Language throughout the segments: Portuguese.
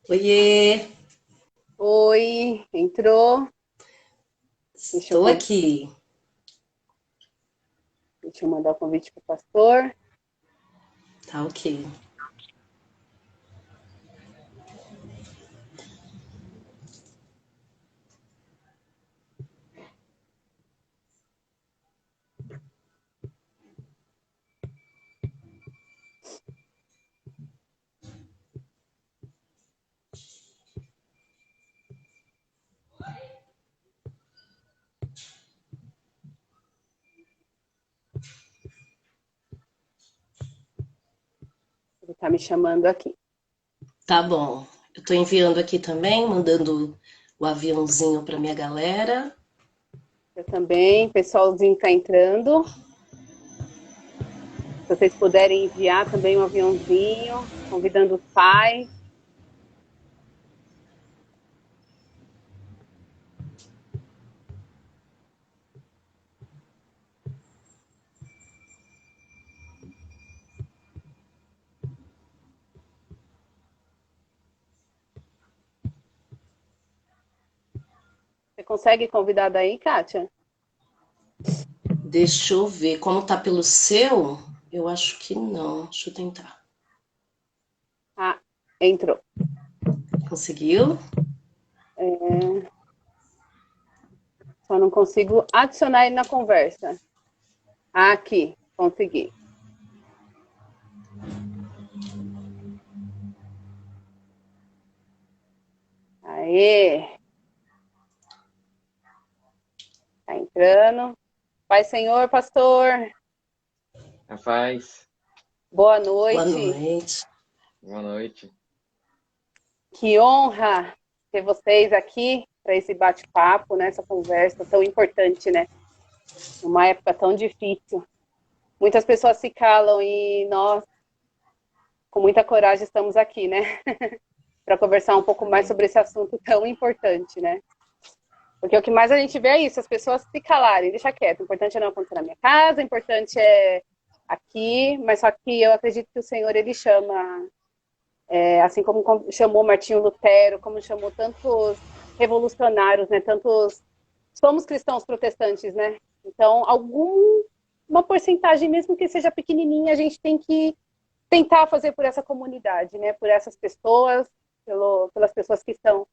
Oiê, Oi, entrou. Deixa eu, estou aqui. deixa eu mandar o convite para o pastor. Tá ok. Ele está me chamando aqui. Tá bom. Eu estou enviando aqui também, mandando o aviãozinho para minha galera. Eu também, pessoalzinho está entrando. Se vocês puderem enviar também um aviãozinho, convidando os pais. Você consegue convidar daí, Kátia? Deixa eu ver como tá pelo seu. Eu acho que não. Deixa eu tentar. Ah, entrou. Conseguiu? É, só não consigo adicionar ele na conversa. Aqui, consegui. Aê, tá entrando. Pai Senhor, pastor, Rapaz, boa Boa noite. noite. boa noite. Que honra ter vocês aqui para esse bate-papo, né, essa conversa tão importante, né? Numa época tão difícil. Muitas pessoas se calam e nós, com muita coragem, estamos aqui, né? Para conversar um pouco mais Amém. sobre esse assunto tão importante, né? Porque o que mais a gente vê é isso, as pessoas se calarem, deixa quieto. O importante é não acontecer na minha casa, o importante é aqui, mas só que eu acredito que o Senhor, ele chama, assim como chamou Martinho Lutero, como chamou tantos revolucionários, né? Tantos somos cristãos protestantes, né? Então, alguma porcentagem, mesmo que seja pequenininha, a gente tem que tentar fazer por essa comunidade, né? Por essas pessoas, pelas pessoas que estão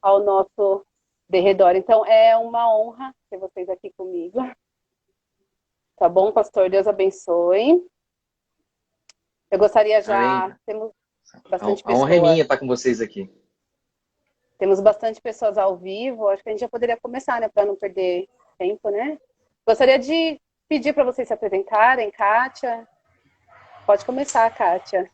ao nosso derredor. Então, é uma honra ter vocês aqui comigo. Tá bom, pastor? Deus abençoe. Eu gostaria Amém. já, temos A bastante honra é minha pessoas, estar com vocês aqui. temos bastante pessoas ao vivo. Acho que a gente já poderia começar, né? Para não perder tempo, né? Gostaria de pedir para vocês se apresentarem, Kátia. Pode começar, Kátia.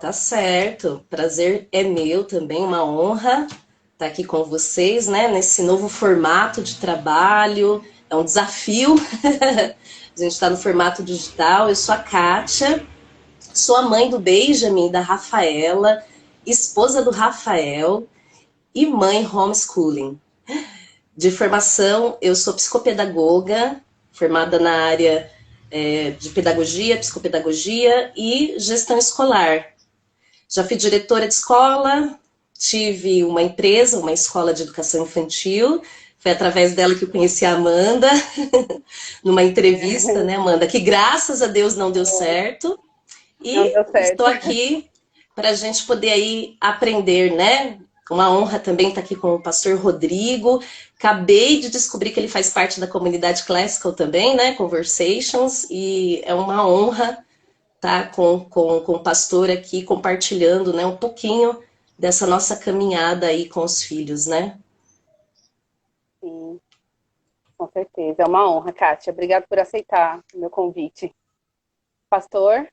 Tá certo. Prazer é meu também, uma honra estar aqui com vocês, né? Nesse novo formato de trabalho. É um desafio. A gente está no formato digital. Eu sou a Kátia. Sou a mãe do Benjamin e da Rafaela, esposa do Rafael e mãe homeschooling. De formação, eu sou psicopedagoga, formada na área de pedagogia, psicopedagogia e gestão escolar. Já fui diretora de escola, tive uma empresa, uma escola de educação infantil. Foi através dela que eu conheci a Amanda, numa entrevista, É, né, Amanda? Que graças a Deus não deu certo. não E deu estou certo. aqui para a gente poder aí aprender, né? Uma honra também estar aqui com o pastor Rodrigo. Acabei de descobrir que ele faz parte da comunidade Classical também, né? Conversations, e é uma honra estar com o pastor aqui compartilhando, né, um pouquinho dessa nossa caminhada aí com os filhos, né? Sim, com certeza. É uma honra, Kátia. Obrigada por aceitar o meu convite. Pastor?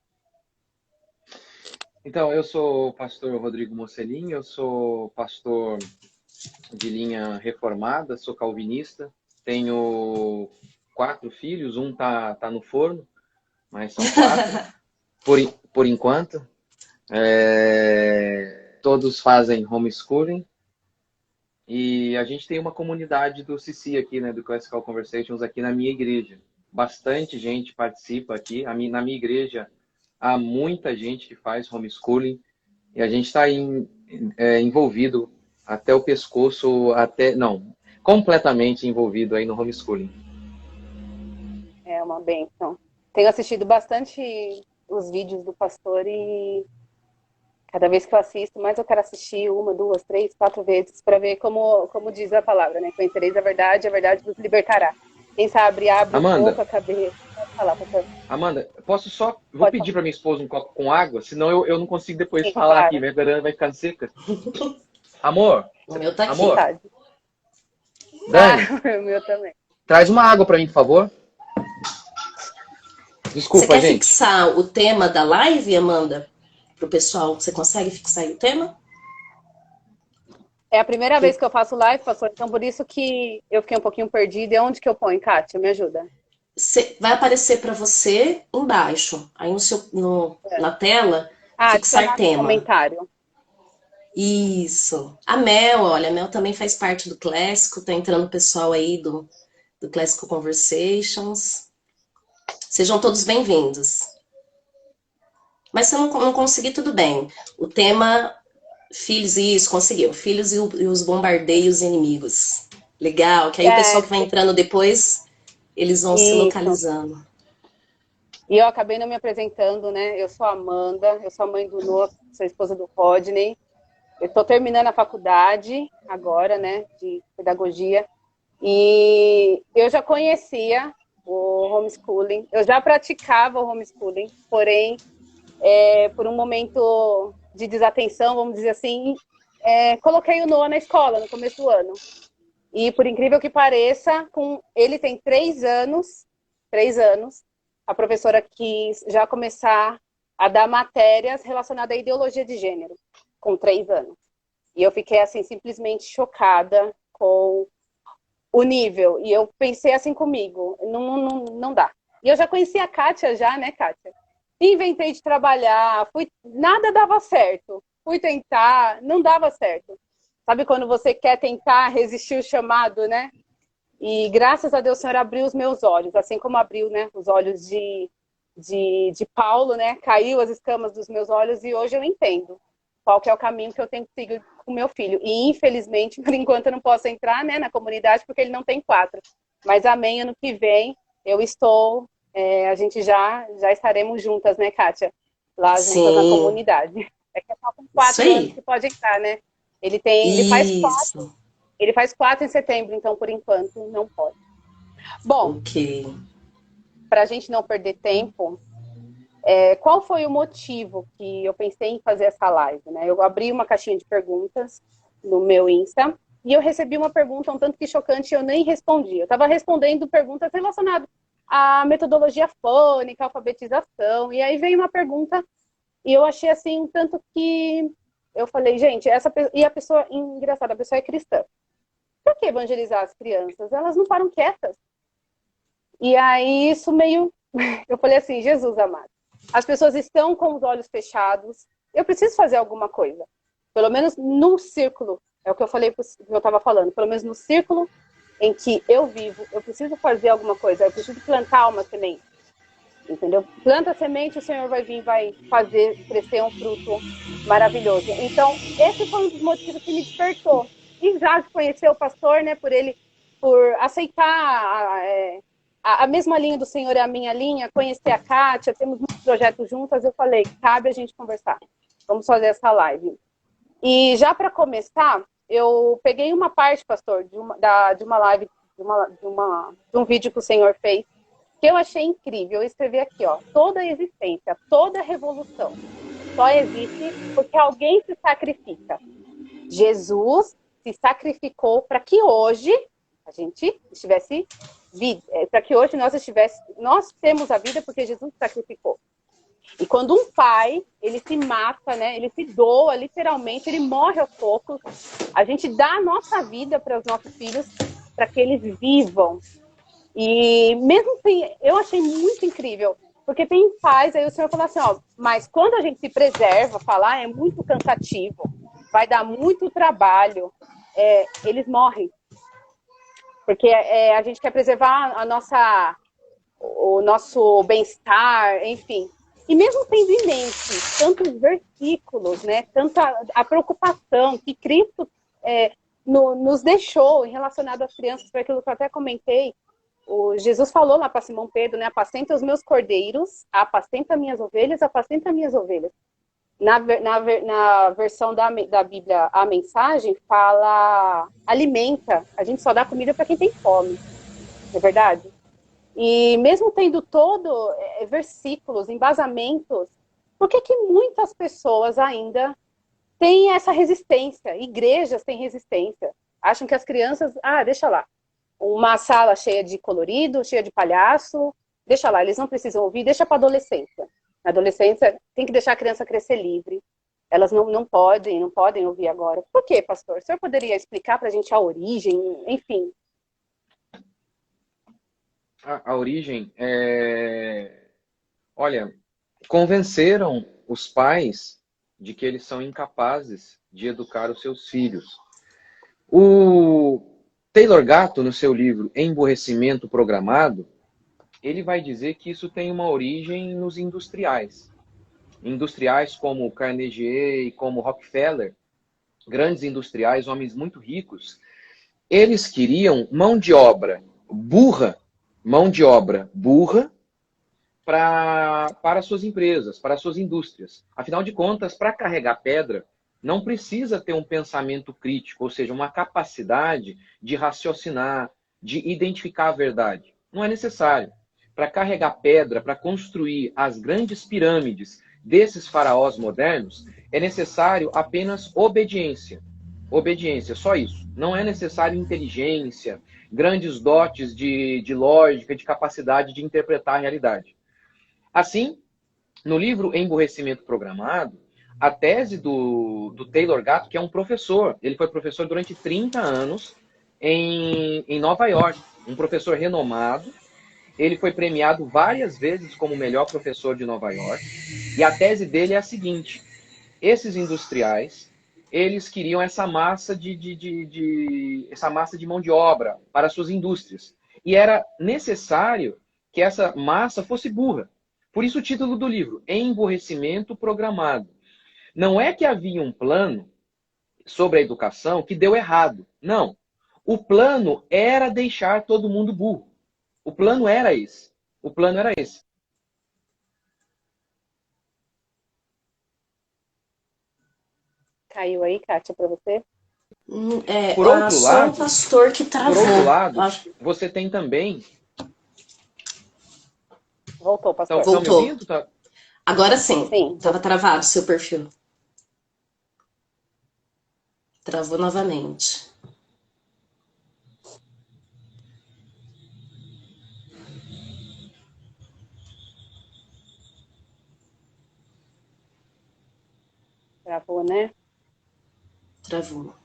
Então, eu sou o pastor Rodrigo Mocelin, eu sou pastor de linha reformada, sou calvinista, tenho 4 filhos, um tá no forno, mas são 4, por enquanto. Todos fazem homeschooling. E a gente tem uma comunidade do CC aqui, né, do Classical Conversations aqui na minha igreja. Bastante gente participa aqui. Na minha igreja há muita gente que faz homeschooling. E a gente está envolvido até o pescoço, não, completamente envolvido aí no homeschooling. É uma bênção. Tenho assistido bastante os vídeos do pastor e cada vez que eu assisto, mais eu quero assistir uma, duas, três, quatro vezes para ver como diz a palavra, né? Conhecereis a verdade vos libertará. Quem sabe abre um Amanda, pouco a cabeça. Pode falar, pastor. Amanda, posso só. Vou Pode pedir falar. para minha esposa um copo com água, senão eu não consigo depois Sim, falar aqui, claro. minha garganta vai ficar seca. Amor, O meu tá aqui. amor, Vontade. Ah, Dani, o meu também. traz uma água para mim, por favor. Você Desculpa, quer gente. fixar o tema da live, Amanda? Para o pessoal, você consegue fixar aí o tema? É a primeira vez que eu faço live, pastor, então por isso que eu fiquei um pouquinho perdida. E onde que eu ponho, Kátia? Me ajuda. Vai aparecer para você embaixo, aí na tela, Ah, fixar adicionar no tema. comentário. Isso. A Mel, olha, a Mel também faz parte do Clássico, tá entrando o pessoal aí do Clássico Conversations. Sejam todos bem-vindos. Mas se eu não conseguir, tudo bem. O tema, filhos, isso, conseguiu. Filhos e os bombardeios inimigos. Legal, que aí o pessoal É, que vai entrando depois, eles vão se isso. localizando. E eu acabei não me apresentando, né? Eu sou a Amanda, eu sou a mãe do Noah, sou a esposa do Rodney. Eu estou terminando a faculdade agora, né, de pedagogia. E eu já conhecia o homeschooling, eu já praticava o homeschooling, porém, por um momento de desatenção, vamos dizer assim, coloquei o Noah na escola no começo do ano. E por incrível que pareça, ele tem 3 anos, a professora quis já começar a dar matérias relacionadas à ideologia de gênero, com 3 anos. E eu fiquei, assim, simplesmente chocada com o nível. E eu pensei assim comigo, não dá. E eu já conhecia a Kátia já, né, Kátia? Inventei de trabalhar, nada dava certo. Fui tentar, não dava certo. Sabe quando você quer tentar resistir o chamado, né? E graças a Deus o Senhor abriu os meus olhos, assim como abriu, né, os olhos de Paulo, né? Caiu as escamas dos meus olhos e hoje eu entendo qual que é o caminho que eu tenho que seguir com o meu filho. E infelizmente, por enquanto, eu não posso entrar, né, na comunidade porque ele não tem 4. Mas amém, ano que vem eu estou, a gente já estaremos juntas, né, Kátia? Lá juntas na Sim, comunidade. É que é só com isso 4 anos aí. que pode entrar, né? Ele Isso. faz 4 em setembro, então por enquanto não pode. Bom, Ok. para a gente não perder tempo, qual foi o motivo que eu pensei em fazer essa live, né? Eu abri uma caixinha de perguntas no meu Insta e eu recebi uma pergunta um tanto que chocante e eu nem respondi. Eu estava respondendo perguntas relacionadas à metodologia fônica, alfabetização, e aí veio uma pergunta e eu achei assim um tanto que eu falei, gente, e a pessoa, engraçada, a pessoa é cristã. Por que evangelizar as crianças? Elas não param quietas. E aí isso meio, eu falei assim, Jesus amado, as pessoas estão com os olhos fechados, eu preciso fazer alguma coisa. Pelo menos no círculo, é o que eu falei, que eu estava falando, pelo menos no círculo em que eu vivo, eu preciso fazer alguma coisa, eu preciso plantar uma semente, entendeu? Planta a semente, o Senhor vai vir, vai fazer crescer um fruto maravilhoso. Então, esse foi um dos motivos que me despertou. E já de conhecer o pastor, né, por aceitar a mesma linha do Senhor é a minha linha, conhecer a Kátia, temos muitos projetos juntas, eu falei, cabe a gente conversar. Vamos fazer essa live. E já para começar, eu peguei uma parte, pastor, de uma live, de um vídeo que o Senhor fez, que eu achei incrível. Eu escrevi aqui, ó, toda existência, toda revolução só existe porque alguém se sacrifica. Jesus se sacrificou para que hoje a gente estivesse vida, para que hoje nós temos a vida porque Jesus se sacrificou. E quando um pai, ele se mata, né? Ele se doa, literalmente, ele morre aos poucos. A gente dá a nossa vida para os nossos filhos, para que eles vivam. E mesmo assim, eu achei muito incrível, porque tem pais, aí o Senhor falou assim, ó, mas quando a gente se preserva, falar é muito cansativo, vai dar muito trabalho, eles morrem. Porque a gente quer preservar o nosso bem-estar, enfim. E mesmo tendo em mente tantos versículos, né, tanta a preocupação que Cristo nos deixou relacionado às crianças, foi aquilo que eu até comentei, Jesus falou lá para Simão Pedro, né, apacenta os meus cordeiros, apacenta minhas ovelhas, apacenta minhas ovelhas. Na versão da Bíblia, a mensagem fala alimenta, a gente só dá comida para quem tem fome, não é verdade? E mesmo tendo todo versículos, embasamentos, por que que muitas pessoas ainda têm essa resistência? Igrejas têm resistência. Acham que as crianças, deixa lá. Uma sala cheia de colorido, cheia de palhaço, deixa lá, eles não precisam ouvir, deixa para a adolescência. Na adolescência, tem que deixar a criança crescer livre. Elas não podem ouvir agora. Por quê, pastor? O senhor poderia explicar para a gente a origem, enfim? A origem Olha, convenceram os pais de que eles são incapazes de educar os seus filhos. O Taylor Gatto, no seu livro Emburrecimento Programado, ele vai dizer que isso tem uma origem nos industriais. Industriais como Carnegie e como Rockefeller, grandes industriais, homens muito ricos, eles queriam mão de obra burra para suas empresas, para suas indústrias. Afinal de contas, para carregar pedra, não precisa ter um pensamento crítico, ou seja, uma capacidade de raciocinar, de identificar a verdade. Não é necessário. Para carregar pedra, para construir as grandes pirâmides desses faraós modernos, é necessário apenas obediência. Obediência, só isso. Não é necessário inteligência, grandes dotes de lógica, de capacidade de interpretar a realidade. Assim, no livro Emburrecimento Programado, a tese do Taylor Gatto, que é um professor, ele foi professor durante 30 anos em Nova York, um professor renomado, ele foi premiado várias vezes como o melhor professor de Nova York, e a tese dele é a seguinte: esses industriais, eles queriam essa massa essa massa de mão de obra para suas indústrias, e era necessário que essa massa fosse burra. Por isso o título do livro, Emburrecimento Programado. Não é que havia um plano sobre a educação que deu errado. Não. O plano era deixar todo mundo burro. O plano era esse. O plano era esse. Caiu aí, Kátia, para você? Por outro só lado, o pastor que travou. Por outro lado, você tem também... Voltou, pastor. Voltou. Estão me ouvindo? Tá... Agora sim. Sim. Estava travado o seu perfil. Travou novamente. Travou, né? Travou.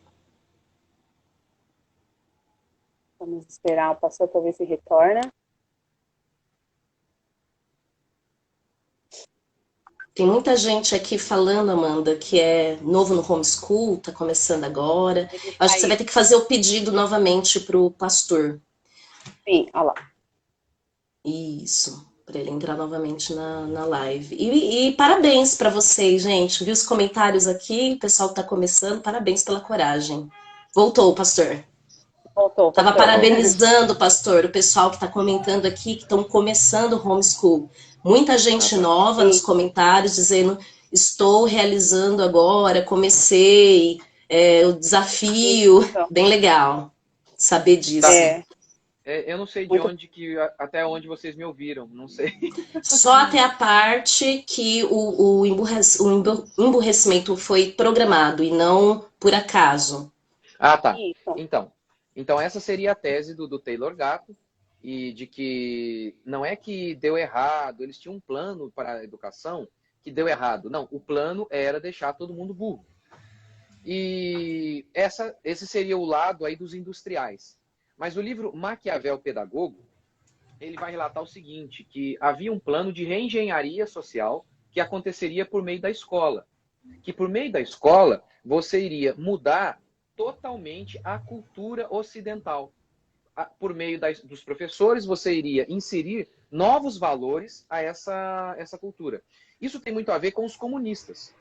Vamos esperar o pastor para ver se retorna. Tem muita gente aqui falando, Amanda, que é novo no homeschool, tá começando agora. Acho que você vai ter que fazer o pedido novamente pro pastor. Sim, olha lá. Isso, para ele entrar novamente na live. E parabéns para vocês, gente. Vi os comentários aqui, o pessoal que tá começando, parabéns pela coragem. Voltou, pastor. Voltou. Tava parabenizando, pastor, o pessoal que está comentando aqui, que estão começando o homeschool. Muita gente nova nos comentários dizendo, estou realizando agora, comecei, o desafio. Bem legal saber disso. Eu não sei até onde vocês me ouviram, não sei. Só até a parte que o emburrecimento foi programado e não por acaso. Ah, tá. Então essa seria a tese do Taylor Gatto, e de que não é que deu errado, eles tinham um plano para a educação que deu errado. Não, o plano era deixar todo mundo burro. E esse seria o lado aí dos industriais. Mas o livro Maquiavel Pedagogo, ele vai relatar o seguinte, que havia um plano de reengenharia social que aconteceria por meio da escola. Que por meio da escola, você iria mudar totalmente a cultura ocidental. por meio dos professores, você iria inserir novos valores a essa cultura. Isso tem muito a ver com os comunistas.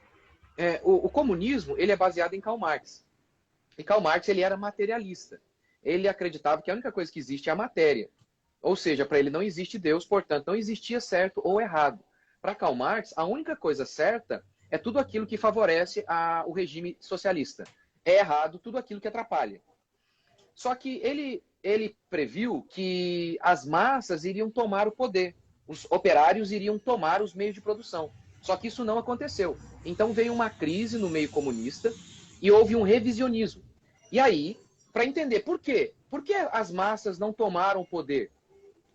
O comunismo ele é baseado em Karl Marx. E Karl Marx ele era materialista. Ele acreditava que a única coisa que existe é a matéria. Ou seja, para ele não existe Deus, portanto, não existia certo ou errado. Para Karl Marx, a única coisa certa é tudo aquilo que favorece o regime socialista. É errado tudo aquilo que atrapalha. Só que ele previu que as massas iriam tomar o poder. Os operários iriam tomar os meios de produção. Só que isso não aconteceu. Então veio uma crise no meio comunista e houve um revisionismo. E aí, para entender por quê? Por que as massas não tomaram o poder?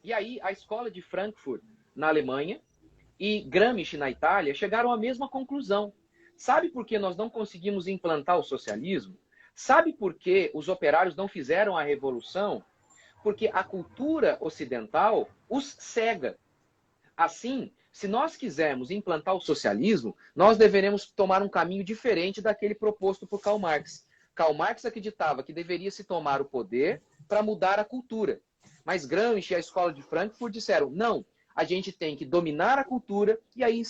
E aí a escola de Frankfurt, na Alemanha, e Gramsci, na Itália, chegaram à mesma conclusão. Sabe por que nós não conseguimos implantar o socialismo? Sabe por que os operários não fizeram a revolução? Porque a cultura ocidental os cega. Assim, se nós quisermos implantar o socialismo, nós deveremos tomar um caminho diferente daquele proposto por Karl Marx. Karl Marx acreditava que deveria se tomar o poder para mudar a cultura. Mas Gramsci e a escola de Frankfurt disseram, não, a gente tem que dominar a cultura e aí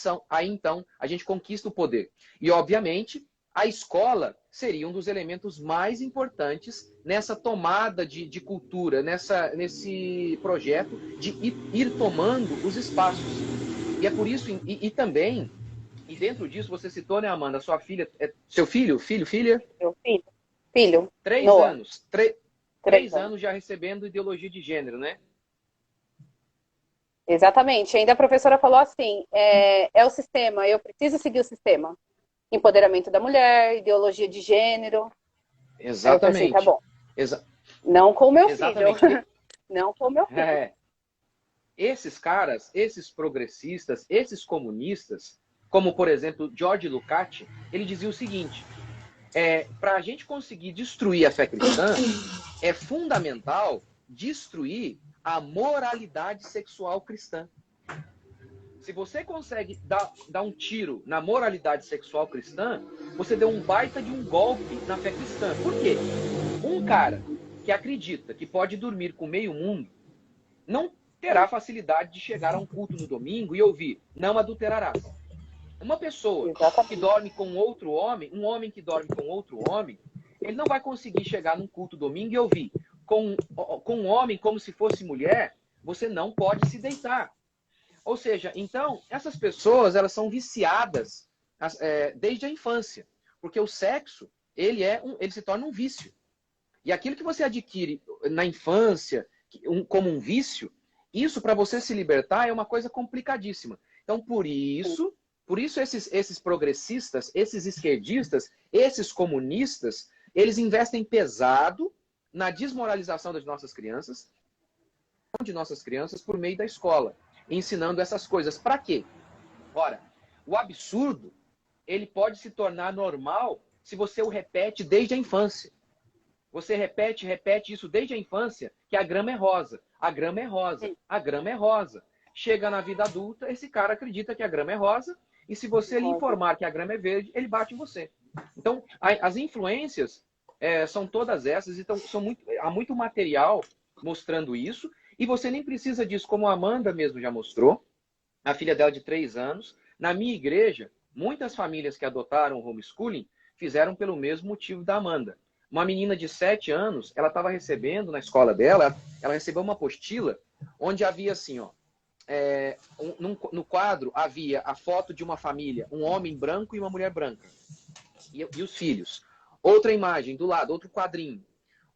então a gente conquista o poder. E, obviamente, a escola seria um dos elementos mais importantes nessa tomada de cultura, nesse projeto de ir tomando os espaços. E é por isso, e também, e dentro disso você citou, né, Amanda, sua filha, seu filho, filha? Meu filho. Filho. 3 Noah. anos. 3 anos já recebendo ideologia de gênero, né? Exatamente. Ainda a professora falou assim, é o sistema, eu preciso seguir o sistema. Empoderamento da mulher, ideologia de gênero. Exatamente. Aí eu pensei, tá bom. Não com o meu Exatamente. filho. Não com o meu filho. Esses caras, esses progressistas, esses comunistas, como, por exemplo, George Lukács, ele dizia o seguinte, para a gente conseguir destruir a fé cristã, é fundamental destruir a moralidade sexual cristã. Se você consegue dar um tiro na moralidade sexual cristã, você deu um baita de um golpe na fé cristã. Por quê? Um cara que acredita que pode dormir com meio mundo não terá facilidade de chegar a um culto no domingo e ouvir, não adulterarás. Uma pessoa que dorme com outro homem, um homem que dorme com outro homem, ele não vai conseguir chegar num culto domingo e ouvir, com um homem como se fosse mulher, você não pode se deitar. Ou seja, então, essas pessoas, elas são viciadas desde a infância. Porque o sexo, ele se torna um vício. E aquilo que você adquire na infância, como um vício, isso para você se libertar é uma coisa complicadíssima. Então, por isso esses progressistas, esses esquerdistas, esses comunistas, eles investem pesado na desmoralização das nossas crianças, por meio da escola, ensinando essas coisas. Para quê? Ora, o absurdo, ele pode se tornar normal se você o repete desde a infância. Você repete isso desde a infância, que a grama é rosa. A grama é rosa. A grama é rosa. Chega na vida adulta, esse cara acredita que a grama é rosa, e se você lhe informar que a grama é verde, ele bate em você. Então, as influências são todas essas, então há muito material mostrando isso, e você nem precisa disso, como a Amanda mesmo já mostrou, a filha dela de 3 anos. Na minha igreja, muitas famílias que adotaram o homeschooling fizeram pelo mesmo motivo da Amanda. Uma menina de 7 anos, ela estava recebendo na escola dela, ela recebeu uma apostila onde havia assim, no quadro havia a foto de uma família, um homem branco e uma mulher branca, e os filhos. Outra imagem do lado, outro quadrinho,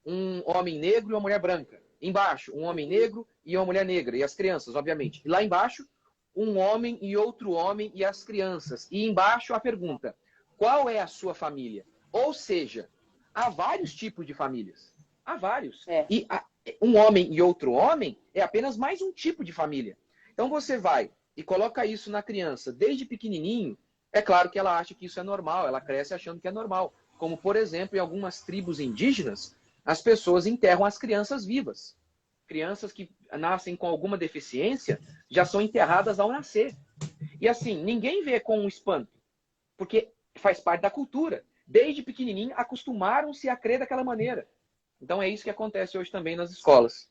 um homem negro e uma mulher branca. Embaixo, um homem negro e uma mulher negra, e as crianças, obviamente. E lá embaixo, um homem e outro homem e as crianças. E embaixo a pergunta, qual é a sua família? Ou seja, há vários tipos de famílias. Há vários. E um homem e outro homem é apenas mais um tipo de família. Então você vai e coloca isso na criança desde pequenininho, é claro que ela acha que isso é normal, ela cresce achando que é normal. Como, por exemplo, em algumas tribos indígenas, as pessoas enterram as crianças vivas. Crianças que nascem com alguma deficiência já são enterradas ao nascer. E assim, ninguém vê com um espanto, porque faz parte da cultura. Desde pequenininho, acostumaram-se a crer daquela maneira. Então é isso que acontece hoje também nas escolas.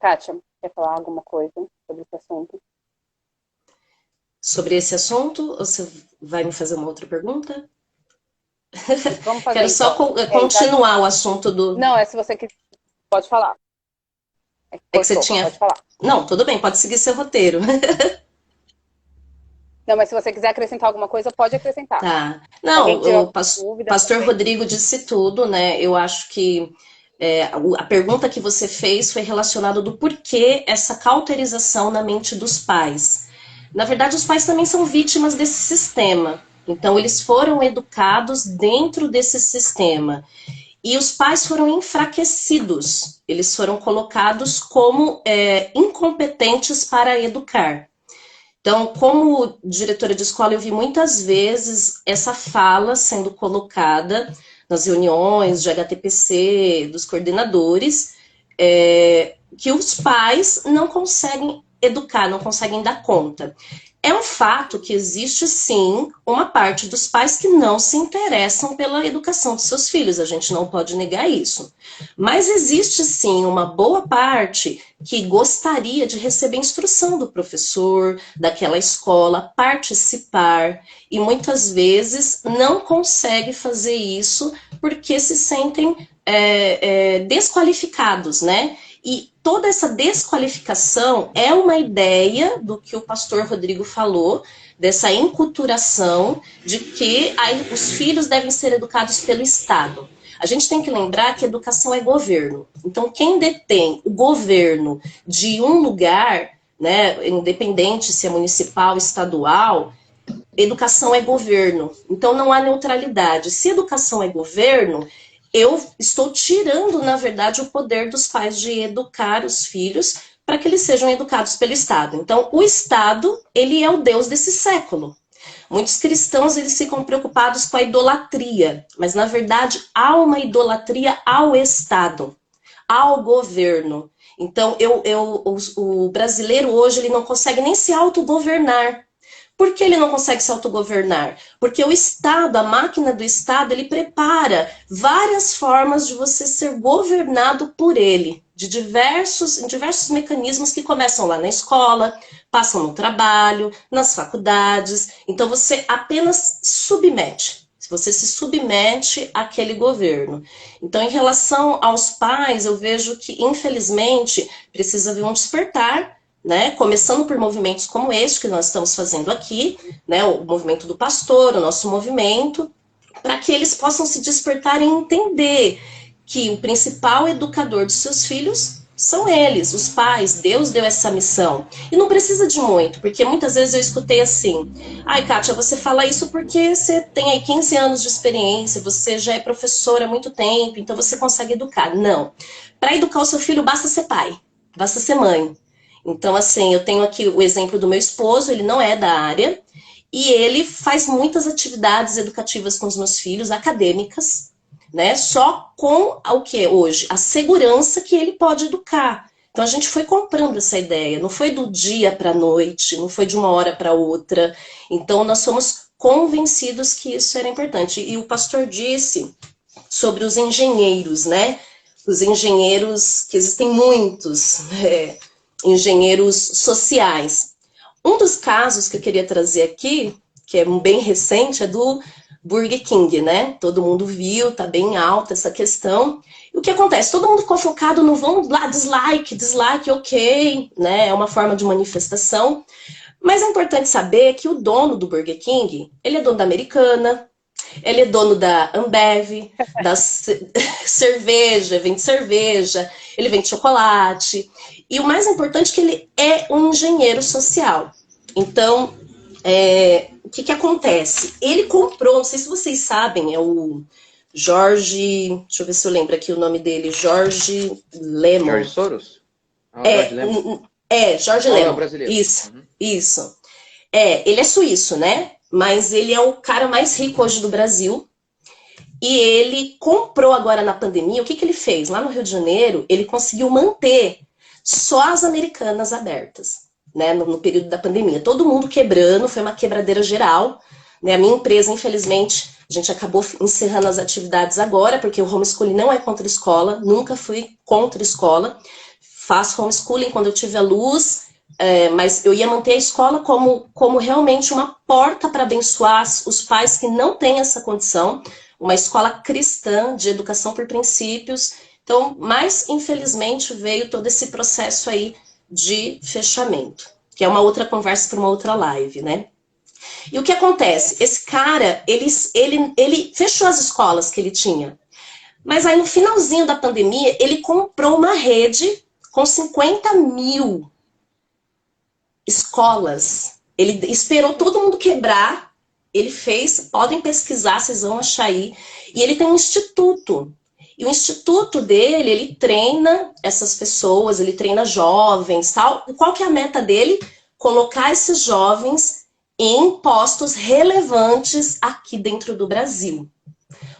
Kátia, quer falar alguma coisa sobre esse assunto? Sobre esse assunto, ou você vai me fazer uma outra pergunta? Vamos fazer Quero só então. continuar o assunto do... Não, se você quiser, pode falar. É que você Cortou, tinha... pode falar. Não, tudo bem, pode seguir seu roteiro. Não, mas se você quiser acrescentar alguma coisa, pode acrescentar. Tá. Se alguém Não, tiver o alguma dúvida pastor também. Rodrigo disse tudo, né? Eu acho que a pergunta que você fez foi relacionada do porquê essa cauterização na mente dos pais. Na verdade, os pais também são vítimas desse sistema. Então, eles foram educados dentro desse sistema. E os pais foram enfraquecidos. Eles foram colocados como incompetentes para educar. Então, como diretora de escola, eu vi muitas vezes essa fala sendo colocada nas reuniões de HTPC, dos coordenadores, que os pais não conseguem educar, não conseguem dar conta. É um fato que existe, sim, uma parte dos pais que não se interessam pela educação dos seus filhos, a gente não pode negar isso. Mas existe, sim, uma boa parte que gostaria de receber instrução do professor, daquela escola, participar, e muitas vezes não consegue fazer isso porque se sentem desqualificados, né? E toda essa desqualificação é uma ideia do que o pastor Rodrigo falou, dessa enculturação de que os filhos devem ser educados pelo Estado. A gente tem que lembrar que educação é governo. Então, quem detém o governo de um lugar, né, independente se é municipal, estadual, educação é governo. Então, não há neutralidade. Se educação é governo, eu estou tirando, na verdade, o poder dos pais de educar os filhos para que eles sejam educados pelo Estado. Então, o Estado, ele é o Deus desse século. Muitos cristãos, eles ficam preocupados com a idolatria, mas, na verdade, há uma idolatria ao Estado, ao governo. Então, o brasileiro hoje, ele não consegue nem se autogovernar. Por que ele não consegue se autogovernar? Porque o Estado, a máquina do Estado, ele prepara várias formas de você ser governado por ele, em diversos mecanismos que começam lá na escola, passam no trabalho, nas faculdades. Então você apenas submete. Você se submete àquele governo. Então, em relação aos pais, eu vejo que, infelizmente, precisa haver um despertar, né? Começando por movimentos como este que nós estamos fazendo aqui, né? O movimento do pastor, o nosso movimento, para que eles possam se despertar e entender que o principal educador dos seus filhos são eles, os pais. Deus deu essa missão. E não precisa de muito, porque muitas vezes eu escutei assim: ai, Kátia, você fala isso porque você tem aí 15 anos de experiência, você já é professora há muito tempo, então você consegue educar. Não. Para educar o seu filho, basta ser pai, basta ser mãe. Então, assim, eu tenho aqui o exemplo do meu esposo, ele não é da área, e ele faz muitas atividades educativas com os meus filhos, acadêmicas, né? Só com o que hoje? A segurança que ele pode educar. Então, a gente foi comprando essa ideia, não foi do dia para a noite, não foi de uma hora para outra. Então, nós somos convencidos que isso era importante. E o pastor disse sobre os engenheiros, né? Os engenheiros, que existem muitos, engenheiros sociais. Um dos casos que eu queria trazer aqui, que é bem recente, é do Burger King, né? Todo mundo viu, tá bem alta essa questão. E o que acontece? Todo mundo ficou focado no vamos lá, dislike, ok, né? É uma forma de manifestação. Mas é importante saber que o dono do Burger King, ele é dono da Americana, ele é dono da Ambev, da cerveja, vende cerveja, ele vende chocolate. E o mais importante é que ele é um engenheiro social. Então, o que acontece? Ele comprou, não sei se vocês sabem, é o Jorge, deixa eu ver se eu lembro aqui o nome dele, Jorge Lemon. Jorge Soros? Jorge Lemon. Jorge Lemon. É o brasileiro. Isso. Ele é suíço, né? Mas ele é o cara mais rico hoje do Brasil. E ele comprou agora na pandemia, o que ele fez? Lá no Rio de Janeiro, ele conseguiu manter só as Americanas abertas, né? No período da pandemia. Todo mundo quebrando, foi uma quebradeira geral. Né? A minha empresa, infelizmente, a gente acabou encerrando as atividades agora, porque o homeschooling não é contra a escola, nunca fui contra a escola. faço homeschooling quando eu tive a luz, mas eu ia manter a escola como realmente uma porta para abençoar os pais que não têm essa condição, uma escola cristã de educação por princípios. Então, mas infelizmente veio todo esse processo aí de fechamento, que é uma outra conversa para uma outra live, né? E o que acontece? Esse cara, ele fechou as escolas que ele tinha. Mas aí no finalzinho da pandemia, ele comprou uma rede com 50 mil escolas. Ele esperou todo mundo quebrar, ele fez, podem pesquisar, vocês vão achar aí. E ele tem um instituto. E o instituto dele, ele treina essas pessoas, ele treina jovens, tal. E qual que é a meta dele? Colocar esses jovens em postos relevantes aqui dentro do Brasil.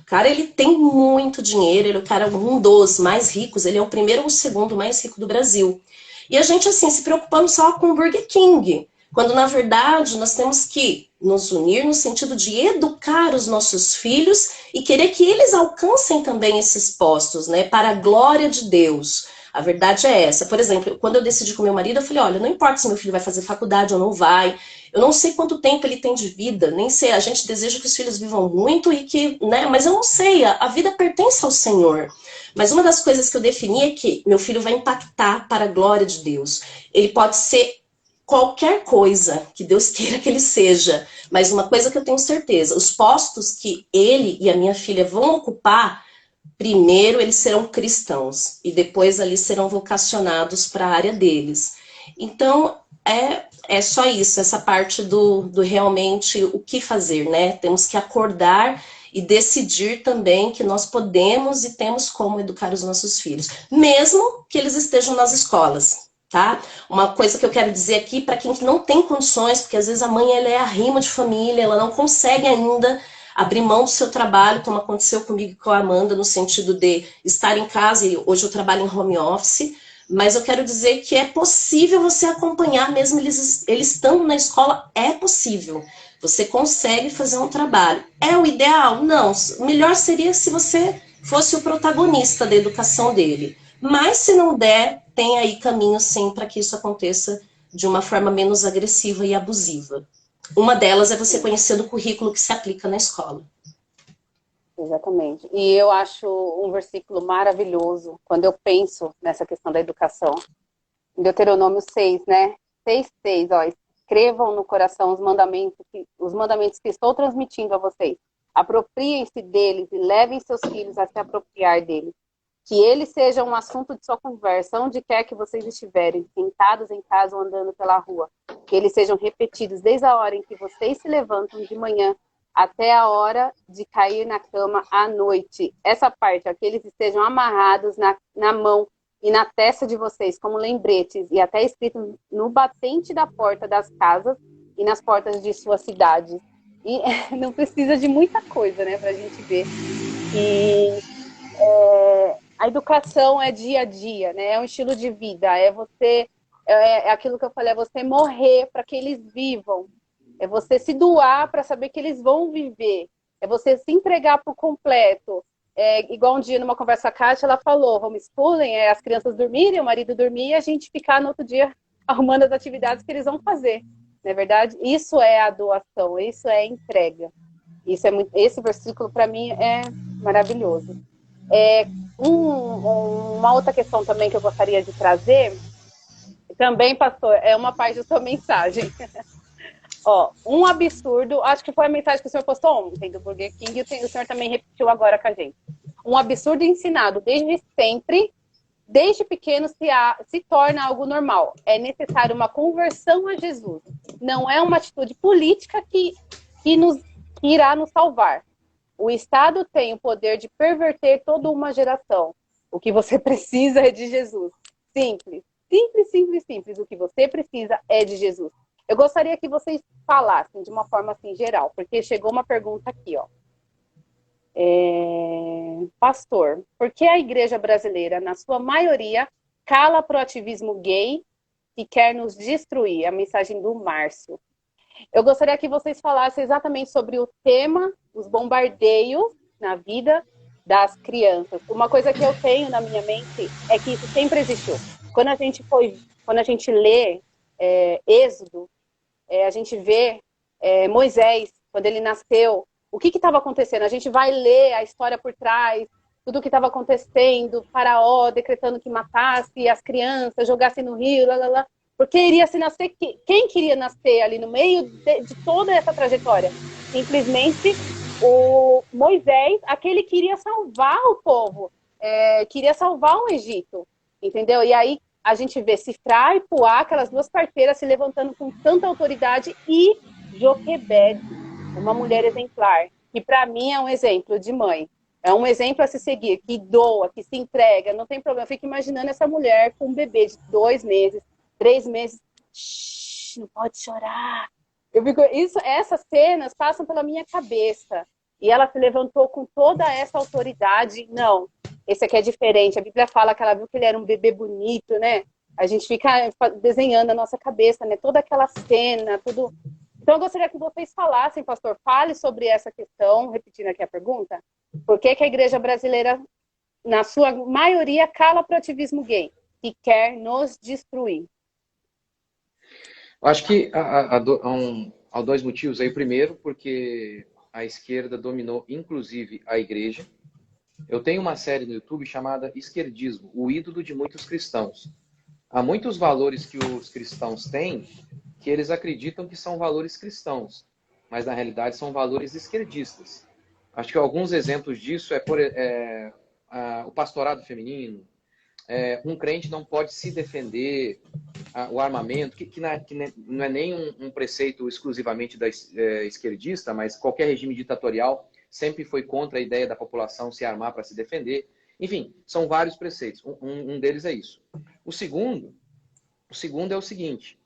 O cara, ele tem muito dinheiro, ele é o cara, um dos mais ricos, ele é o primeiro ou o segundo mais rico do Brasil. E a gente, assim, se preocupando só com o Burger King, quando, na verdade, nós temos que nos unir no sentido de educar os nossos filhos e querer que eles alcancem também esses postos, né, para a glória de Deus. A verdade é essa. Por exemplo, quando eu decidi com meu marido, eu falei, olha, não importa se meu filho vai fazer faculdade ou não vai, eu não sei quanto tempo ele tem de vida, nem sei, a gente deseja que os filhos vivam muito e que, né, mas eu não sei, a vida pertence ao Senhor. Mas uma das coisas que eu defini é que meu filho vai impactar para a glória de Deus. Ele pode ser qualquer coisa que Deus queira que ele seja, mas uma coisa que eu tenho certeza, os postos que ele e a minha filha vão ocupar, primeiro eles serão cristãos e depois ali serão vocacionados para a área deles. Então, é só isso, essa parte do realmente o que fazer, né? Temos que acordar e decidir também que nós podemos e temos como educar os nossos filhos, mesmo que eles estejam nas escolas, tá? Uma coisa que eu quero dizer aqui para quem não tem condições, porque às vezes a mãe ela é arrimo de família, ela não consegue ainda abrir mão do seu trabalho, como aconteceu comigo e com a Amanda, no sentido de estar em casa, e hoje eu trabalho em home office, mas eu quero dizer que é possível você acompanhar, mesmo eles estando na escola, é possível. Você consegue fazer um trabalho. É o ideal? Não. O melhor seria se você fosse o protagonista da educação dele. Mas se não der, tem aí caminho sim para que isso aconteça de uma forma menos agressiva e abusiva. Uma delas é você conhecer o currículo que se aplica na escola. Exatamente. E eu acho um versículo maravilhoso quando eu penso nessa questão da educação. Em Deuteronômio 6, né? 6:6, ó. Escrevam no coração os mandamentos que estou transmitindo a vocês. Apropriem-se deles e levem seus filhos a se apropriar deles. Que eles sejam um assunto de sua conversa, onde quer que vocês estiverem, sentados em casa ou andando pela rua. Que eles sejam repetidos desde a hora em que vocês se levantam de manhã até a hora de cair na cama à noite. Essa parte, ó, que eles estejam amarrados na mão e na testa de vocês, como lembretes, e até escrito no batente da porta das casas e nas portas de sua cidade. E não precisa de muita coisa, né, pra gente ver. E a educação é dia a dia, né? É um estilo de vida, é aquilo que eu falei, é você morrer para que eles vivam, é você se doar para saber que eles vão viver, é você se entregar por completo. Igual um dia numa conversa com a Kátia, ela falou, homeschooling é as crianças dormirem, o marido dormir e a gente ficar no outro dia arrumando as atividades que eles vão fazer, não é verdade? Isso é a doação, isso é a entrega. Esse versículo para mim é maravilhoso. Uma outra questão também que eu gostaria de trazer, também, pastor, é uma parte da sua mensagem. Ó, um absurdo, acho que foi a mensagem que o senhor postou ontem do Burger King, e o senhor também repetiu agora com a gente. Um absurdo ensinado desde sempre, desde pequeno se torna algo normal. É necessário uma conversão a Jesus. Não é uma atitude política que irá nos salvar. O Estado tem o poder de perverter toda uma geração. O que você precisa é de Jesus. Simples. Simples, simples, simples. O que você precisa é de Jesus. Eu gostaria que vocês falassem de uma forma assim geral, porque chegou uma pergunta aqui, ó. Pastor, por que a igreja brasileira, na sua maioria, cala pro ativismo gay e quer nos destruir? A mensagem do Márcio. Eu gostaria que vocês falassem exatamente sobre o tema, os bombardeios na vida das crianças. Uma coisa que eu tenho na minha mente é que isso sempre existiu. Quando a gente lê Êxodo, a gente vê Moisés, quando ele nasceu, o que estava acontecendo? A gente vai ler a história por trás, tudo o que estava acontecendo, Faraó decretando que matasse as crianças, jogasse no rio, lá, lá, lá, porque iria se nascer, quem queria nascer ali no meio de toda essa trajetória? Simplesmente o Moisés, aquele que iria salvar o povo, queria salvar o Egito, entendeu? E aí a gente vê Sifrá e Puá, aquelas duas parteiras se levantando com tanta autoridade, e Joquebede, uma mulher exemplar, que para mim é um exemplo de mãe. É um exemplo a se seguir, que doa, que se entrega, não tem problema. Eu fico imaginando essa mulher com um bebê de 2 meses, 3 meses. Shhh, não pode chorar. Essas cenas passam pela minha cabeça. E ela se levantou com toda essa autoridade. Não, esse aqui é diferente. A Bíblia fala que ela viu que ele era um bebê bonito, né? A gente fica desenhando a nossa cabeça, né? Toda aquela cena, tudo. Então, eu gostaria que vocês falassem, pastor, fale sobre essa questão, repetindo aqui a pergunta. Por que a igreja brasileira, na sua maioria, cala para o ativismo gay e quer nos destruir? Eu acho que há dois motivos aí. Primeiro, porque a esquerda dominou, inclusive, a igreja. Eu tenho uma série no YouTube chamada Esquerdismo, o ídolo de muitos cristãos. Há muitos valores que os cristãos têm que eles acreditam que são valores cristãos, mas na realidade são valores esquerdistas. Acho que alguns exemplos disso o pastorado feminino, um crente não pode se defender, o armamento, que não é nem um preceito exclusivamente esquerdista, mas qualquer regime ditatorial sempre foi contra a ideia da população se armar para se defender. Enfim, são vários preceitos. Um deles é isso. O segundo é o seguinte,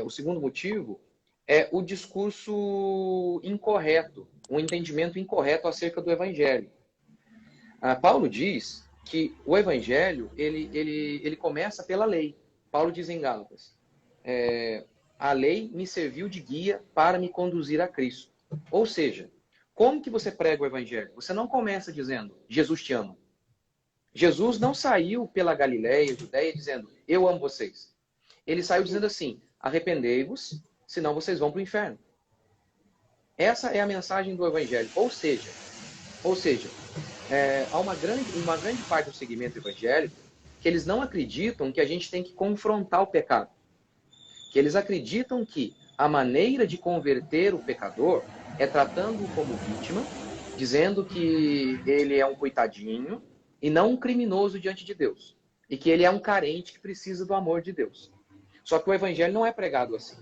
o segundo motivo é o discurso incorreto, um entendimento incorreto acerca do evangelho. Paulo diz que o evangelho ele começa pela lei. Paulo diz em Gálatas, a lei me serviu de guia para me conduzir a Cristo. Ou seja, como que você prega o evangelho? Você não começa dizendo, Jesus te ama. Jesus não saiu pela Galileia, Judeia, dizendo, eu amo vocês. Ele saiu dizendo assim, arrependei-vos, senão vocês vão para o inferno. Essa é a mensagem do evangelho. Ou seja, há uma grande parte do segmento evangélico que eles não acreditam que a gente tem que confrontar o pecado. Que eles acreditam que a maneira de converter o pecador é tratando-o como vítima, dizendo que ele é um coitadinho e não um criminoso diante de Deus. E que ele é um carente que precisa do amor de Deus. Só que o evangelho não é pregado assim.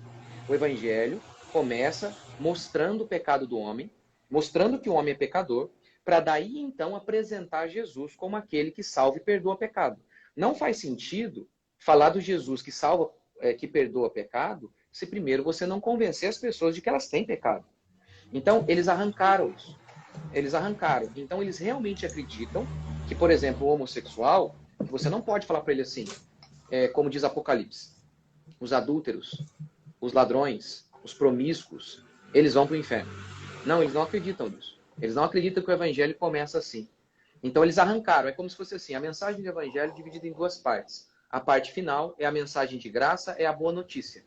O evangelho começa mostrando o pecado do homem, mostrando que o homem é pecador, para daí então apresentar Jesus como aquele que salva e perdoa pecado. Não faz sentido falar do Jesus que salva, que perdoa pecado, se primeiro você não convencer as pessoas de que elas têm pecado. Então, eles arrancaram isso. Eles arrancaram. Então, eles realmente acreditam que, por exemplo, o homossexual, você não pode falar para ele assim, como diz Apocalipse, os adúlteros, os ladrões, os promíscuos, eles vão para o inferno. Não, eles não acreditam nisso. Eles não acreditam que o evangelho começa assim. Então eles arrancaram. É como se fosse assim, a mensagem do evangelho dividida em duas partes. A parte final é a mensagem de graça, é a boa notícia.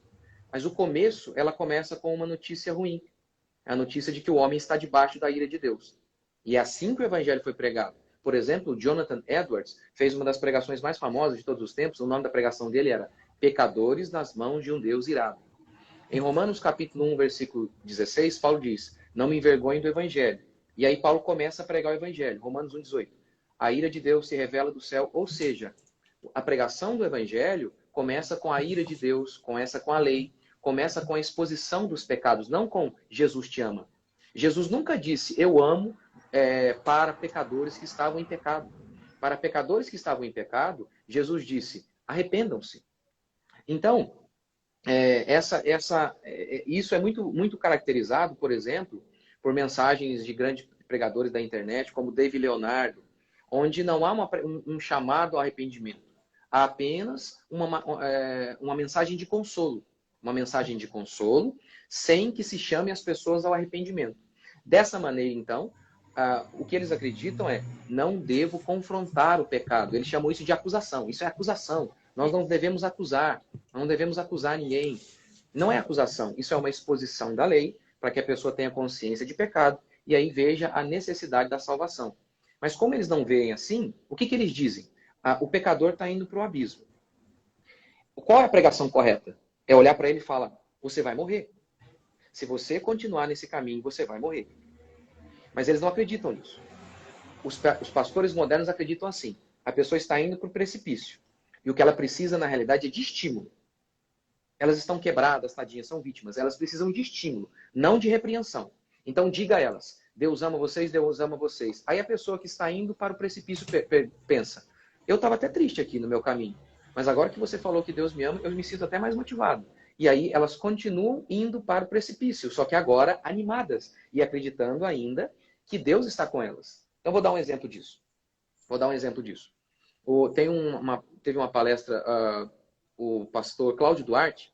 Mas o começo, ela começa com uma notícia ruim. É a notícia de que o homem está debaixo da ira de Deus. E é assim que o evangelho foi pregado. Por exemplo, o Jonathan Edwards fez uma das pregações mais famosas de todos os tempos. O nome da pregação dele era Pecadores nas mãos de um Deus irado. Em Romanos capítulo 1, versículo 16, Paulo diz, não me envergonhe do evangelho. E aí Paulo começa a pregar o evangelho. Romanos 1, 18. A ira de Deus se revela do céu. Ou seja, a pregação do evangelho começa com a ira de Deus, começa com a lei, começa com a exposição dos pecados, não com Jesus te ama. Jesus nunca disse, eu amo para pecadores que estavam em pecado. Para pecadores que estavam em pecado, Jesus disse, arrependam-se. Então, isso é muito caracterizado, por exemplo, por mensagens de grandes pregadores da internet, como David Leonardo, onde não há um chamado ao arrependimento. Há apenas uma mensagem de consolo. Uma mensagem de consolo, sem que se chame as pessoas ao arrependimento. Dessa maneira, então, o que eles acreditam é, não devo confrontar o pecado. Eles chamam isso de acusação. Isso é acusação. Nós não devemos acusar. Não devemos acusar ninguém. Não é acusação. Isso é uma exposição da lei para que a pessoa tenha consciência de pecado e aí veja a necessidade da salvação. Mas como eles não veem assim, o que eles dizem? O pecador está indo para o abismo. Qual é a pregação correta? É olhar para ele e falar, você vai morrer. Se você continuar nesse caminho, você vai morrer. Mas eles não acreditam nisso. Os pastores modernos acreditam assim. A pessoa está indo para o precipício. E o que ela precisa, na realidade, é de estímulo. Elas estão quebradas, tadinhas, são vítimas. Elas precisam de estímulo, não de repreensão. Então diga a elas, Deus ama vocês, Deus ama vocês. Aí a pessoa que está indo para o precipício pensa, eu estava até triste aqui no meu caminho, mas agora que você falou que Deus me ama, eu me sinto até mais motivado. E aí elas continuam indo para o precipício, só que agora animadas e acreditando ainda que Deus está com elas. Então vou dar um exemplo disso. Teve uma palestra, o pastor Cláudio Duarte,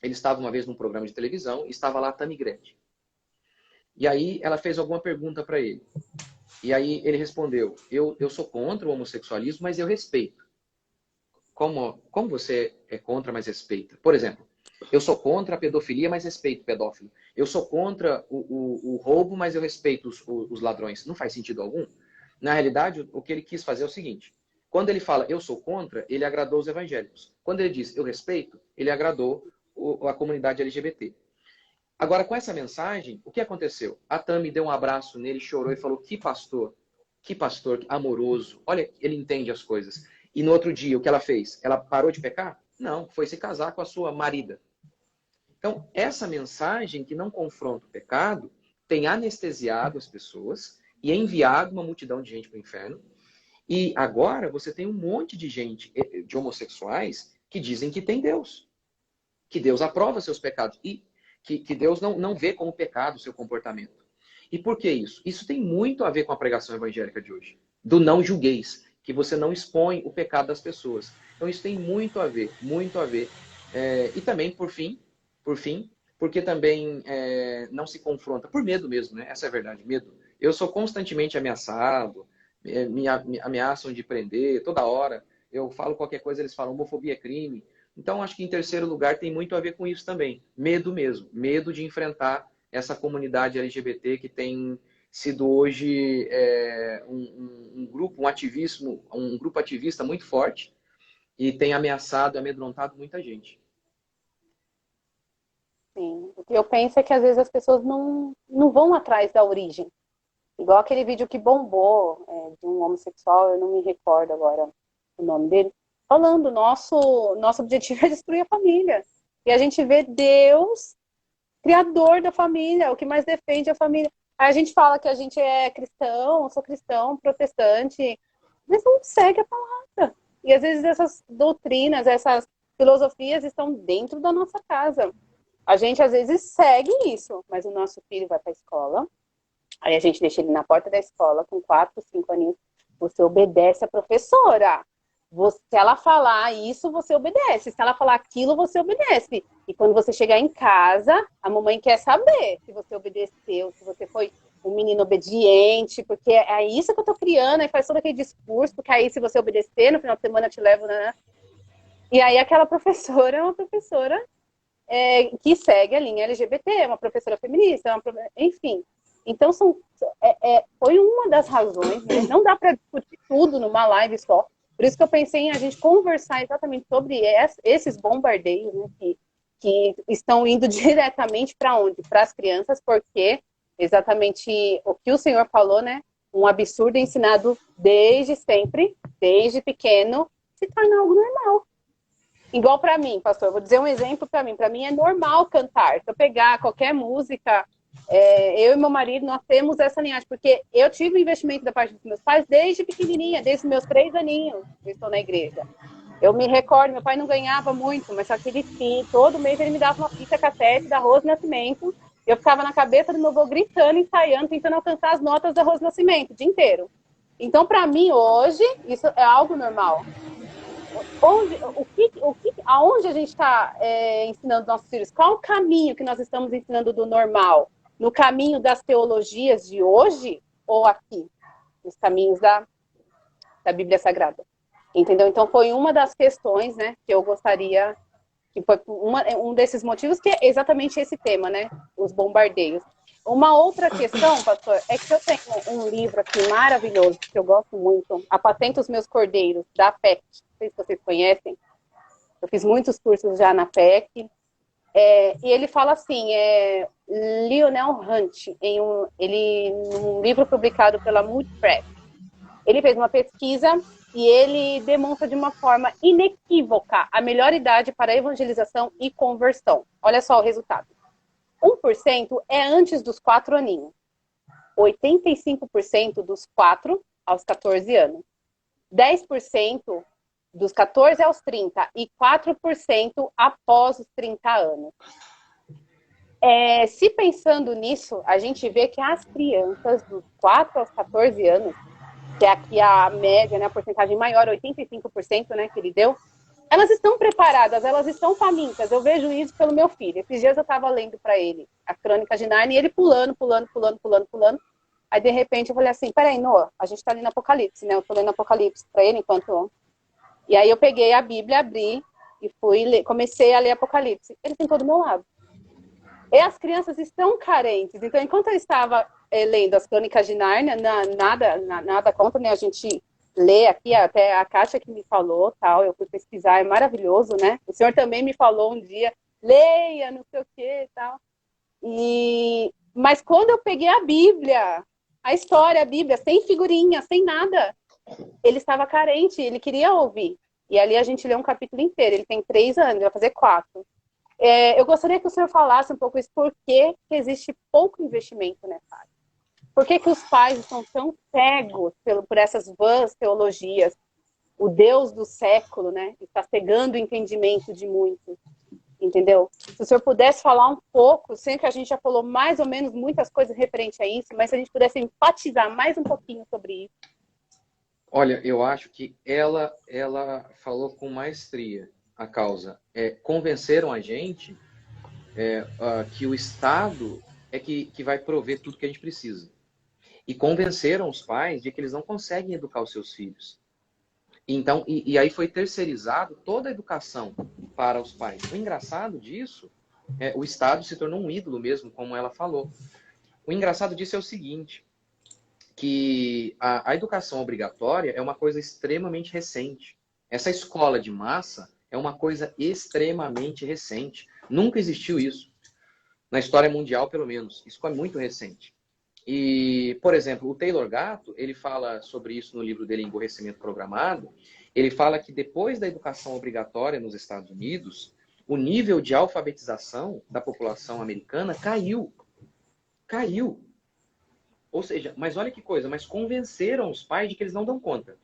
ele estava uma vez num programa de televisão e estava lá a Tammy Gretchen. E aí ela fez alguma pergunta para ele. E aí ele respondeu, eu sou contra o homossexualismo, mas eu respeito. Como você é contra, mas respeita? Por exemplo, eu sou contra a pedofilia, mas respeito o pedófilo. Eu sou contra o roubo, mas eu respeito os ladrões. Não faz sentido algum? Na realidade, o que ele quis fazer é o seguinte. Quando ele fala, eu sou contra, ele agradou os evangélicos. Quando ele diz, eu respeito, ele agradou a comunidade LGBT. Agora, com essa mensagem, o que aconteceu? A Tammy deu um abraço nele, chorou e falou, que pastor amoroso. Olha, ele entende as coisas. E no outro dia, o que ela fez? Ela parou de pecar? Não, foi se casar com a sua marida. Então, essa mensagem que não confronta o pecado tem anestesiado as pessoas e enviado uma multidão de gente para o inferno. E agora você tem um monte de gente, de homossexuais, que dizem que tem Deus. Que Deus aprova seus pecados. E que Deus não vê como pecado o seu comportamento. E por que isso? Isso tem muito a ver com a pregação evangélica de hoje. Do não julgueis. Que você não expõe o pecado das pessoas. Então isso tem muito a ver, muito a ver. E também, por fim, porque também não se confronta, por medo mesmo, né? Essa é a verdade, medo. Eu sou constantemente ameaçado, me ameaçam de prender, toda hora. Eu falo qualquer coisa, eles falam homofobia é crime. Então, acho que em terceiro lugar tem muito a ver com isso também. Medo mesmo. Medo de enfrentar essa comunidade LGBT que tem sido hoje um grupo ativista muito forte e tem ameaçado, amedrontado muita gente. Sim. O que eu penso é que às vezes as pessoas não vão atrás da origem. Igual aquele vídeo que bombou de um homossexual, eu não me recordo agora o nome dele, falando, nosso objetivo é destruir a família. E a gente vê Deus, criador da família, o que mais defende a família. Aí a gente fala que a gente é cristão, sou cristão, protestante, mas não segue a palavra. E às vezes essas doutrinas, essas filosofias estão dentro da nossa casa. A gente às vezes segue isso, mas o nosso filho vai para a escola, aí a gente deixa ele na porta da escola com 4, 5 aninhos, você obedece a professora. Se ela falar isso, você obedece. Se ela falar aquilo, você obedece. E quando você chegar em casa, a mamãe quer saber se você obedeceu, se você foi um menino obediente, porque é isso que eu tô criando, aí faz todo aquele discurso, porque aí se você obedecer, no final de semana eu te levo, né? E aí aquela professora é uma professora que segue a linha LGBT, é uma professora feminista, enfim. Então, foi uma das razões, né? Não dá para discutir tudo numa live só. Por isso que eu pensei em a gente conversar exatamente sobre esses bombardeios, né, que estão indo diretamente para onde? Para as crianças, porque exatamente o que o senhor falou, né? Um absurdo ensinado desde sempre, desde pequeno, se torna algo normal. Igual para mim, pastor, vou dizer um exemplo para mim. Para mim é normal cantar. Se eu pegar qualquer música, eu e meu marido, nós temos essa linhagem, porque eu tive o investimento da parte dos meus pais desde pequenininha, desde os meus 3 aninhos, eu estou na igreja. Eu me recordo, meu pai não ganhava muito, mas só que todo mês ele me dava uma fita cassete da Rose Nascimento, eu ficava na cabeça do meu avô gritando, ensaiando, tentando alcançar as notas da Rose Nascimento, o dia inteiro. Então, para mim, hoje, isso é algo normal. Aonde a gente está ensinando nossos filhos? Qual o caminho que nós estamos ensinando do normal? No caminho das teologias de hoje, ou aqui? Os caminhos da Bíblia Sagrada. Entendeu? Então foi uma das questões, né, que eu gostaria, que foi um desses motivos, que é exatamente esse tema, né? Os bombardeios. Uma outra questão, pastor, é que eu tenho um livro aqui maravilhoso, que eu gosto muito, Apacenta os Meus Cordeiros, da PEC. Não sei se vocês conhecem. Eu fiz muitos cursos já na PEC. E ele fala assim, Lionel Hunt, num livro publicado pela Moody Press, ele fez uma pesquisa e ele demonstra de uma forma inequívoca a melhor idade para evangelização e conversão. Olha só o resultado. 1% é antes dos 4 aninhos. 85% dos 4 aos 14 anos. 10% dos 14 aos 30 e 4% após os 30 anos. Se pensando nisso, a gente vê que as crianças dos 4 aos 14 anos, que é aqui a média, né, a porcentagem maior, 85%, né, que ele deu, elas estão preparadas, elas estão famintas. Eu vejo isso pelo meu filho. Esses dias eu estava lendo para ele a Crônica de Nárnia e ele pulando. Aí, de repente, eu falei assim, peraí, Noah, a gente está lendo Apocalipse, né? Eu estou lendo Apocalipse para ele enquanto... E aí eu peguei a Bíblia, abri e comecei a ler Apocalipse. Ele sentou do meu lado. E as crianças estão carentes. Então, enquanto eu estava lendo as Crônicas de Nárnia, nada contra, né? A gente lê aqui, até a Kátia que me falou, tal, eu fui pesquisar, é maravilhoso, né? O senhor também me falou um dia, leia, não sei o que e tal. Mas quando eu peguei a Bíblia, a história, a Bíblia, sem figurinha, sem nada, ele estava carente, ele queria ouvir. E ali a gente lê um capítulo inteiro, ele tem 3 anos, vai fazer 4. Eu gostaria que o senhor falasse um pouco isso, por que existe pouco investimento nessa área? Por que os pais estão tão cegos por essas vãs teologias? O Deus do século, né, está cegando o entendimento de muitos, entendeu? Se o senhor pudesse falar um pouco, sei que a gente já falou mais ou menos muitas coisas referente a isso, mas se a gente pudesse enfatizar mais um pouquinho sobre isso. Olha, eu acho que ela falou com maestria a causa. Convenceram a gente que o Estado é que vai prover tudo que a gente precisa. E convenceram os pais de que eles não conseguem educar os seus filhos. Então, e aí foi terceirizado toda a educação para os pais. O engraçado disso, o Estado se tornou um ídolo mesmo, como ela falou. O engraçado disso é o seguinte, que a educação obrigatória é uma coisa extremamente recente. Essa escola de massa é uma coisa extremamente recente. Nunca existiu isso. Na história mundial, pelo menos. Isso é muito recente. E, por exemplo, o Taylor Gatto, ele fala sobre isso no livro dele, Emborrecimento Programado. Ele fala que depois da educação obrigatória nos Estados Unidos, o nível de alfabetização da população americana caiu. Caiu. Ou seja, mas olha que coisa, mas convenceram os pais de que eles não dão conta.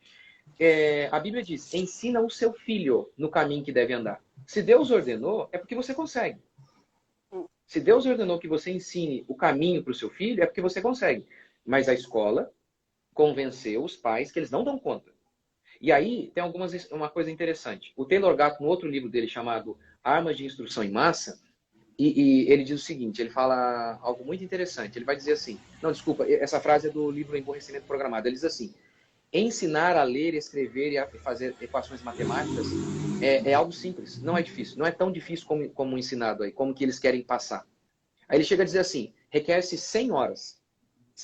A Bíblia diz, ensina o seu filho no caminho que deve andar. Se Deus ordenou, é porque você consegue. Se Deus ordenou que você ensine o caminho para o seu filho, é porque você consegue. Mas a escola convenceu os pais que eles não dão conta. E aí tem uma coisa interessante. O Taylor Gatto, no outro livro dele chamado Armas de Instrução em Massa, e ele diz o seguinte, ele fala algo muito interessante. Ele vai dizer assim, não, desculpa, essa frase é do livro Emborrecimento Programado. Ele diz assim, ensinar a ler, escrever e a fazer equações matemáticas é algo simples, não é difícil. Não é tão difícil como ensinado aí, como que eles querem passar. Aí ele chega a dizer assim, requer-se 100 horas.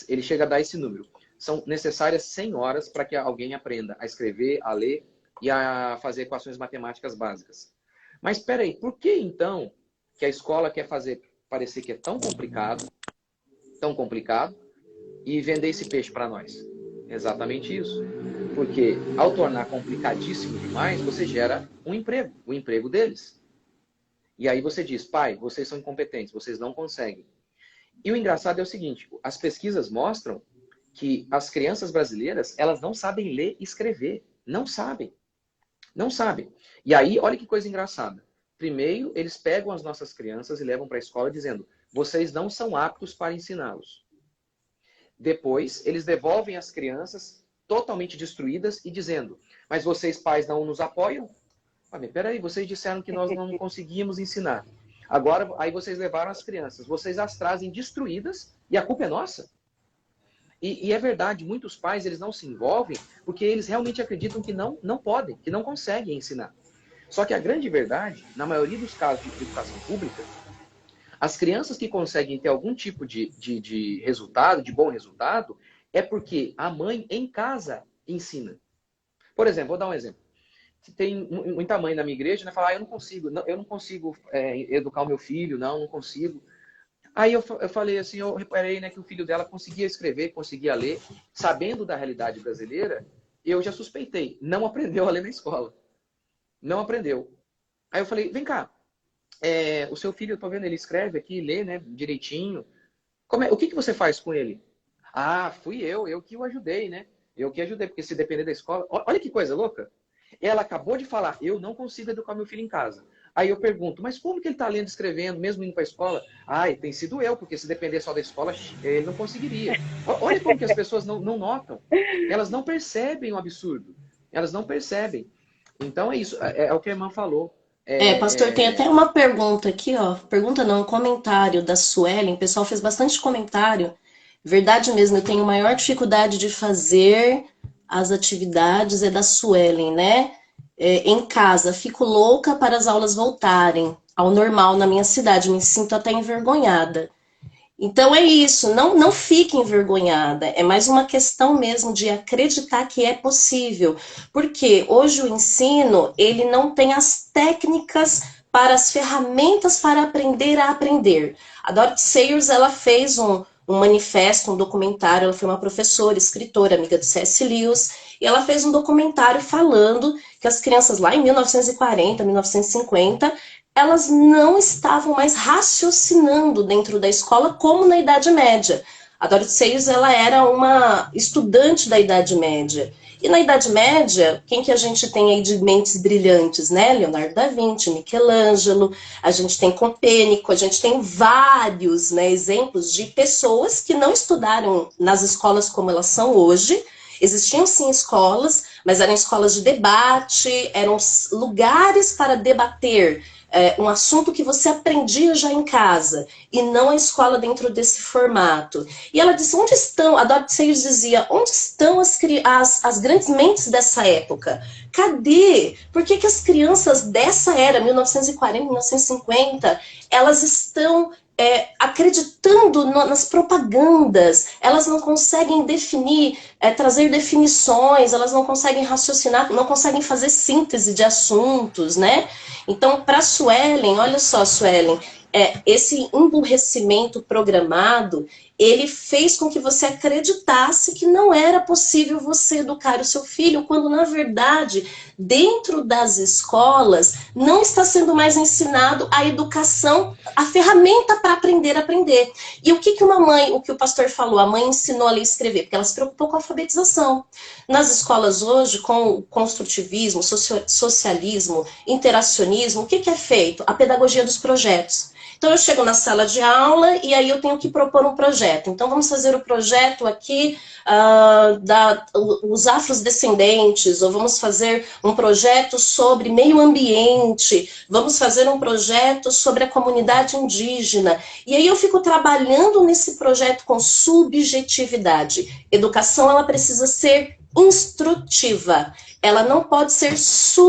Ele chega a dar esse número. São necessárias 100 horas para que alguém aprenda a escrever, a ler e a fazer equações matemáticas básicas. Mas espera aí, por que então que a escola quer fazer parecer que é tão complicado, e vender esse peixe para nós? Exatamente isso. Porque ao tornar complicadíssimo demais, você gera um emprego, o emprego deles. E aí você diz, pai, vocês são incompetentes, vocês não conseguem. E o engraçado é o seguinte, as pesquisas mostram que as crianças brasileiras, elas não sabem ler e escrever. Não sabem. Não sabem. E aí, olha que coisa engraçada. Primeiro, eles pegam as nossas crianças e levam para a escola dizendo, vocês não são aptos para ensiná-los. Depois, eles devolvem as crianças totalmente destruídas e dizendo, mas vocês pais não nos apoiam? Ah, mas peraí, vocês disseram que nós não conseguíamos ensinar. Agora, aí vocês levaram as crianças, vocês as trazem destruídas e a culpa é nossa? E é verdade, muitos pais eles não se envolvem porque eles realmente acreditam que não podem, que não conseguem ensinar. Só que a grande verdade, na maioria dos casos de educação pública, as crianças que conseguem ter algum tipo de resultado, de bom resultado, é porque a mãe em casa ensina. Por exemplo, vou dar um exemplo. Tem muita mãe na minha igreja, né, fala, eu não consigo educar o meu filho, não consigo. Aí eu falei assim, eu reparei, né, que o filho dela conseguia escrever, conseguia ler, sabendo da realidade brasileira, eu já suspeitei, não aprendeu a ler na escola. Não aprendeu. Aí eu falei, vem cá, o seu filho, eu tô vendo, ele escreve aqui, lê, né, direitinho. O que você faz com ele? Ah, fui eu que o ajudei, né? Eu que ajudei, porque se depender da escola... Olha que coisa louca. Ela acabou de falar, eu não consigo educar meu filho em casa. Aí eu pergunto, mas como que ele está lendo e escrevendo, mesmo indo para a escola? Ah, tem sido eu, porque se depender só da escola, ele não conseguiria. Olha como que as pessoas não notam. Elas não percebem o absurdo. Elas não percebem. Então é isso, é o que a irmã falou. Pastor, tem até uma pergunta aqui, ó. Pergunta não, um comentário da Suelen. O pessoal fez bastante comentário. Verdade mesmo, eu tenho maior dificuldade de fazer as atividades, é da Suelen, né? Em casa, fico louca para as aulas voltarem ao normal na minha cidade, me sinto até envergonhada. Então é isso, não fique envergonhada, é mais uma questão mesmo de acreditar que é possível, porque hoje o ensino, ele não tem as técnicas para as ferramentas para aprender a aprender. A Dorothy Sayers, ela fez um manifesto, um documentário, ela foi uma professora, escritora, amiga do C.S. Lewis, e ela fez um documentário falando que as crianças lá em 1940, 1950, elas não estavam mais raciocinando dentro da escola como na Idade Média. A Dorothy Sayers, ela era uma estudante da Idade Média. E na Idade Média, quem que a gente tem aí de mentes brilhantes, né? Leonardo da Vinci, Michelangelo, a gente tem Copérnico, a gente tem vários, né, exemplos de pessoas que não estudaram nas escolas como elas são hoje. Existiam sim escolas, mas eram escolas de debate, eram lugares para debater um assunto que você aprendia já em casa, e não a escola dentro desse formato. E ela disse, onde estão, a Dorothy Sayers dizia, onde estão as grandes mentes dessa época? Cadê? Por que as crianças dessa era, 1940, 1950, elas estão acreditando nas propagandas, elas não conseguem definir, trazer definições, elas não conseguem raciocinar, não conseguem fazer síntese de assuntos, né? Então, para a Suelen, olha só, Suelen, esse emburrecimento programado, ele fez com que você acreditasse que não era possível você educar o seu filho, quando, na verdade, dentro das escolas, não está sendo mais ensinado a educação, a ferramenta para aprender a aprender. E o que uma mãe, o que o pastor falou, a mãe ensinou a ler e escrever, porque ela se preocupou com a alfabetização. Nas escolas hoje, com o construtivismo, socialismo, interacionismo, o que é feito? A pedagogia dos projetos. Então, eu chego na sala de aula e aí eu tenho que propor um projeto. Então, vamos fazer o projeto aqui os afrodescendentes, ou vamos fazer um projeto sobre meio ambiente, vamos fazer um projeto sobre a comunidade indígena. E aí eu fico trabalhando nesse projeto com subjetividade. Educação, ela precisa ser instrutiva. Ela não pode ser subjetiva,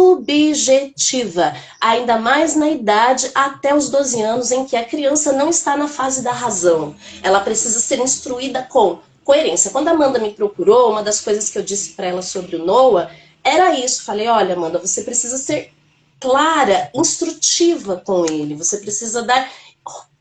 ainda mais na idade até os 12 anos, em que a criança não está na fase da razão. Ela precisa ser instruída com coerência. Quando a Amanda me procurou, uma das coisas que eu disse para ela sobre o Noah era isso. Falei, olha, Amanda, você precisa ser clara, instrutiva com ele. Você precisa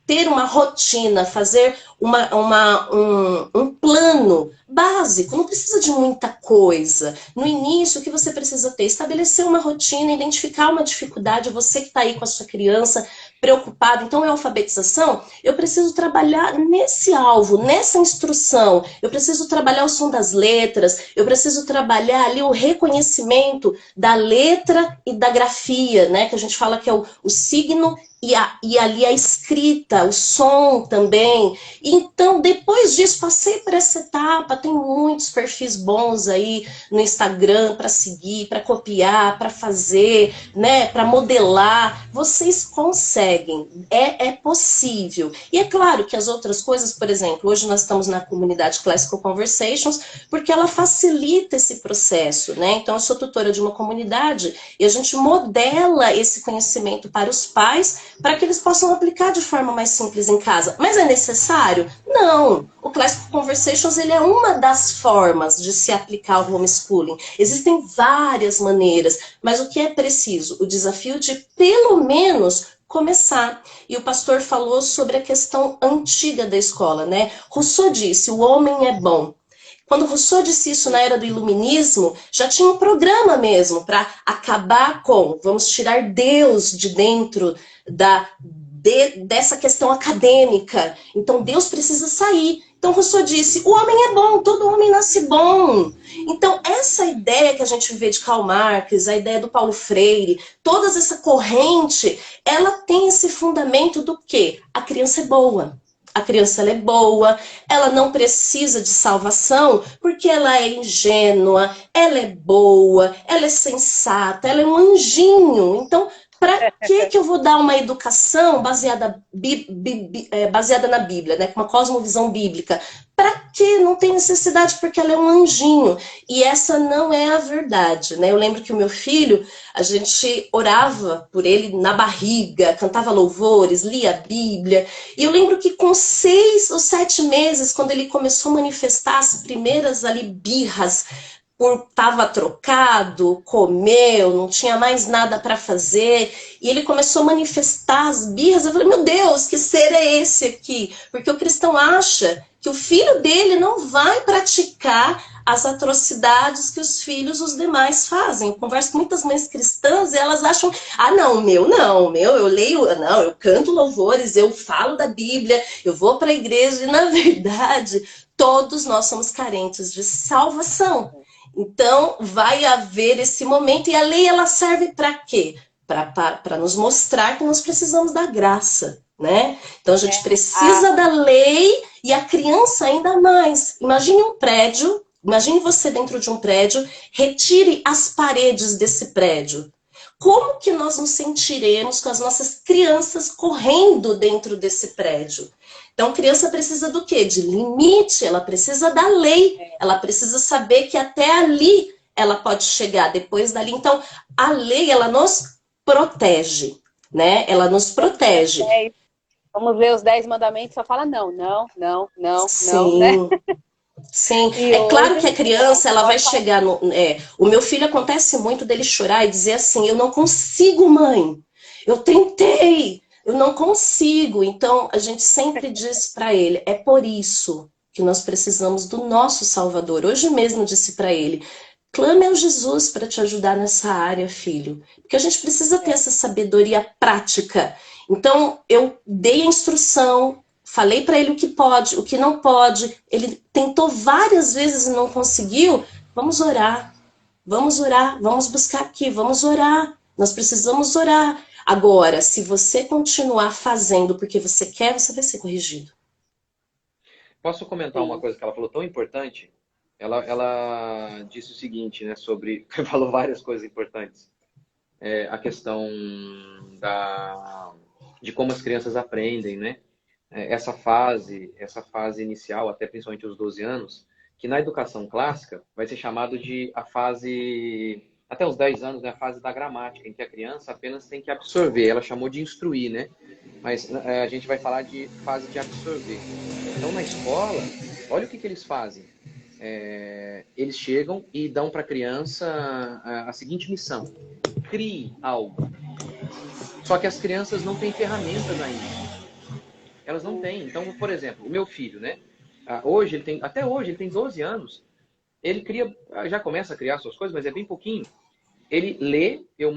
ter uma rotina, fazer um plano básico, não precisa de muita coisa. No início, o que você precisa ter? Estabelecer uma rotina, identificar uma dificuldade, você que está aí com a sua criança preocupado, então é alfabetização, eu preciso trabalhar nesse alvo, nessa instrução, eu preciso trabalhar o som das letras, eu preciso trabalhar ali o reconhecimento da letra e da grafia, né, que a gente fala que é o signo e ali a escrita, o som também. Então, depois disso, passei por essa etapa, tem muitos perfis bons aí no Instagram para seguir, para copiar, para fazer, né, para modelar. Vocês conseguem, é possível. E é claro que as outras coisas, por exemplo, hoje nós estamos na comunidade Classical Conversations, porque ela facilita esse processo, né? Então, eu sou tutora de uma comunidade e a gente modela esse conhecimento para os pais, para que eles possam aplicar de forma mais simples em casa. Mas é necessário? Não. O Classical Conversations, ele é uma das formas de se aplicar o homeschooling. Existem várias maneiras, mas o que é preciso? O desafio de, pelo menos, começar. E o pastor falou sobre a questão antiga da escola, né? Rousseau disse, o homem é bom. Quando Rousseau disse isso na era do iluminismo, já tinha um programa mesmo para acabar com, vamos tirar Deus de dentro dessa questão acadêmica. Então Deus precisa sair. Então Rousseau disse, o homem é bom, todo homem nasce bom. Então essa ideia que a gente vê de Karl Marx, a ideia do Paulo Freire, toda essa corrente, ela tem esse fundamento do quê? A criança é boa. A criança ela é boa, ela não precisa de salvação porque ela é ingênua, ela é boa, ela é sensata, ela é um anjinho. Então, para que eu vou dar uma educação baseada na Bíblia, né, com uma cosmovisão bíblica? Para que? Não tem necessidade, porque ela é um anjinho. E essa não é a verdade, né? Eu lembro que o meu filho, a gente orava por ele na barriga, cantava louvores, lia a Bíblia. E eu lembro que com 6 ou 7 meses, quando ele começou a manifestar as primeiras ali birras, estava trocado, comeu, não tinha mais nada para fazer, e ele começou a manifestar as birras. Eu falei, meu Deus, que ser é esse aqui? Porque o cristão acha que o filho dele não vai praticar as atrocidades que os demais fazem. Eu converso com muitas mães cristãs e elas acham, não, eu leio, não, eu canto louvores, eu falo da Bíblia, eu vou para a igreja, e na verdade, todos nós somos carentes de salvação. Então, vai haver esse momento, e a lei, ela serve para quê? Para nos mostrar que nós precisamos da graça, né? Então, a gente precisa da lei, e a criança ainda mais. Imagine você dentro de um prédio, retire as paredes desse prédio. Como que nós nos sentiremos com as nossas crianças correndo dentro desse prédio? Então, criança precisa do quê? De limite, ela precisa da lei, ela precisa saber que até ali ela pode chegar, depois dali. Então, a lei, ela nos protege, né? Ela nos protege. Vamos ver os 10 mandamentos, só fala não, Sim. não, né? Sim, é claro que a criança, ela vai chegar no... o meu filho, acontece muito dele chorar e dizer assim, eu não consigo, mãe, eu tentei, eu não consigo. Então, a gente sempre diz para ele, é por isso que nós precisamos do nosso Salvador. Hoje mesmo disse para ele, clame ao Jesus para te ajudar nessa área, filho. Porque a gente precisa ter essa sabedoria prática. Então, eu dei a instrução, falei para ele o que pode, o que não pode. Ele tentou várias vezes e não conseguiu. Vamos orar, vamos buscar aqui, vamos orar. Nós precisamos orar. Agora, se você continuar fazendo porque você quer, você vai ser corrigido. Posso comentar uma coisa que ela falou tão importante? Ela disse o seguinte, né, sobre... Falou várias coisas importantes. A questão de como as crianças aprendem, né? Essa fase inicial, até principalmente os 12 anos, que na educação clássica vai ser chamado de a fase, até os 10 anos, né, a fase da gramática, em que a criança apenas tem que absorver. Ela chamou de instruir, né? Mas a gente vai falar de fase de absorver. Então, na escola, olha o que eles fazem. Eles chegam e dão para a criança a seguinte missão: crie algo. Só que as crianças não têm ferramentas ainda. Elas não têm. Então, por exemplo, o meu filho, né? Até hoje ele tem 12 anos. Ele já começa a criar suas coisas, mas é bem pouquinho. Ele lê, eu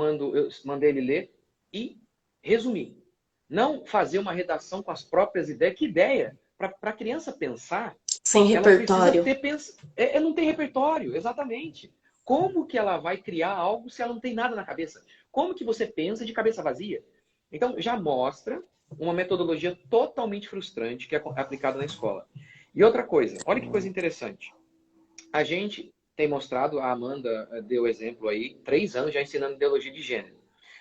mandei ele ler e resumir. Não fazer uma redação com as próprias ideias. Que ideia? Para a criança pensar, sem repertório. Não tem repertório, exatamente. Como que ela vai criar algo se ela não tem nada na cabeça? Como que você pensa de cabeça vazia? Então, já mostra uma metodologia totalmente frustrante que é aplicada na escola. E outra coisa, olha que coisa interessante. A gente tem mostrado, a Amanda deu exemplo aí, 3 anos já ensinando ideologia de gênero.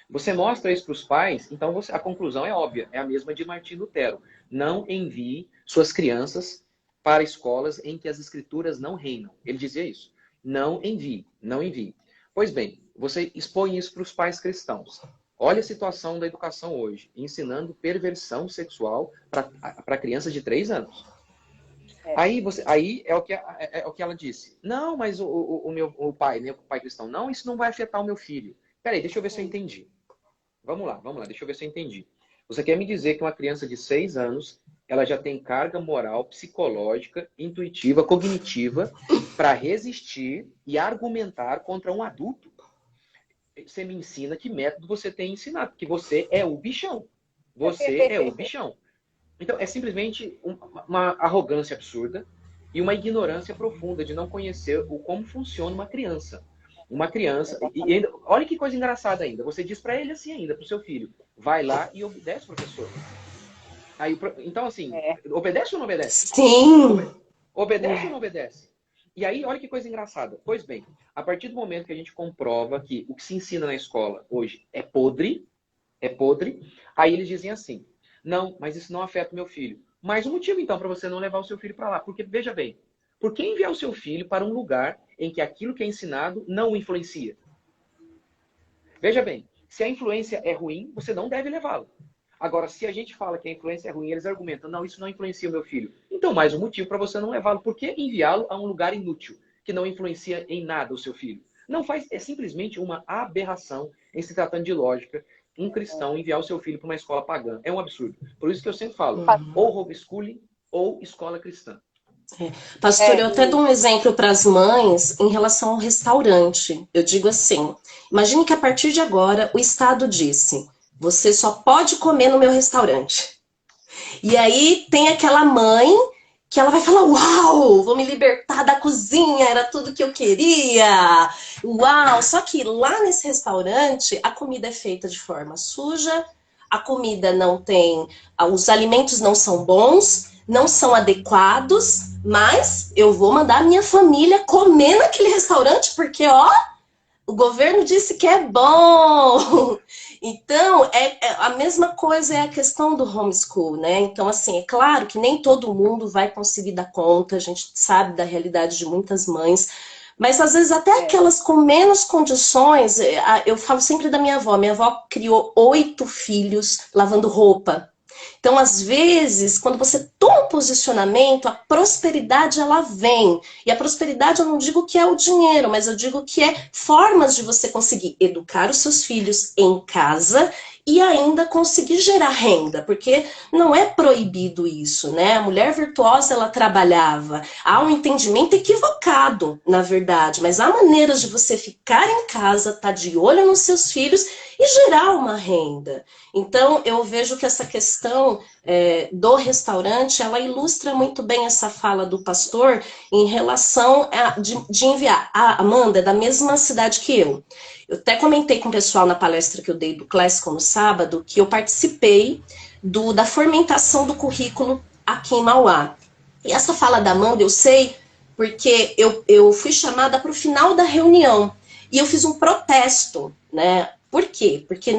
Você mostra isso para os pais, então a conclusão é óbvia, é a mesma de Martim Lutero. Não envie suas crianças para escolas em que as escrituras não reinam. Ele dizia isso. Não envie, não envie. Pois bem, você expõe isso para os pais cristãos. Olha a situação da educação hoje, ensinando perversão sexual para crianças de 3 anos. Aí é o que ela disse. Não, mas o pai, né, o pai cristão, não, isso não vai afetar o meu filho. Peraí, deixa eu ver se eu entendi. Vamos lá, deixa eu ver se eu entendi. Você quer me dizer que uma criança de 6 anos, ela já tem carga moral, psicológica, intuitiva, cognitiva, para resistir e argumentar contra um adulto? Você me ensina que método você tem ensinado, porque você é o bichão. Você é o bichão. Então, é simplesmente uma arrogância absurda e uma ignorância profunda de não conhecer como funciona uma criança. Uma criança... E ainda, olha que coisa engraçada ainda. Você diz para ele assim ainda, para o seu filho. Vai lá e obedece, professor. Aí, então, assim, obedece ou não obedece? Sim! Obedece ou não obedece? E aí, olha que coisa engraçada. Pois bem, a partir do momento que a gente comprova que o que se ensina na escola hoje é podre, aí eles dizem assim, não, mas isso não afeta o meu filho. Mais um motivo, então, para você não levar o seu filho para lá. Porque, veja bem, por que enviar o seu filho para um lugar em que aquilo que é ensinado não o influencia? Veja bem, se a influência é ruim, você não deve levá-lo. Agora, se a gente fala que a influência é ruim, eles argumentam, não, isso não influencia o meu filho. Então, mais um motivo para você não levá-lo. Por que enviá-lo a um lugar inútil, que não influencia em nada o seu filho? Não faz, é simplesmente uma aberração em se tratando de lógica, um cristão enviar o seu filho para uma escola pagã. É um absurdo. Por isso que eu sempre falo, ou homeschooling ou escola cristã. Pastor, eu até dou um exemplo para as mães em relação ao restaurante. Eu digo assim, imagine que a partir de agora o Estado disse, você só pode comer no meu restaurante. E aí tem aquela mãe que ela vai falar, uau, vou me libertar da cozinha, era tudo que eu queria. Uau, só que lá nesse restaurante a comida é feita de forma suja, a comida não tem, os alimentos não são bons, não são adequados, mas eu vou mandar a minha família comer naquele restaurante porque, ó, o governo disse que é bom. Então, a mesma coisa é a questão do homeschool, né? Então, assim, é claro que nem todo mundo vai conseguir dar conta, a gente sabe da realidade de muitas mães, mas às vezes até aquelas com menos condições, eu falo sempre da minha avó criou 8 filhos lavando roupa. Então, às vezes, quando você toma um posicionamento, a prosperidade, ela vem. E a prosperidade, eu não digo que é o dinheiro, mas eu digo que é formas de você conseguir educar os seus filhos em casa e ainda conseguir gerar renda, porque não é proibido isso, né? A mulher virtuosa, ela trabalhava. Há um entendimento equivocado, na verdade, mas há maneiras de você ficar em casa, estar de olho nos seus filhos e gerar uma renda. Então, eu vejo que essa questão do restaurante, ela ilustra muito bem essa fala do pastor em relação de enviar. A Amanda é da mesma cidade que eu. Eu até comentei com o pessoal na palestra que eu dei do Classical no sábado, que eu participei da formentação do currículo aqui em Mauá. E essa fala da Amanda eu sei porque eu fui chamada para o final da reunião e eu fiz um protesto, né? Por quê? Porque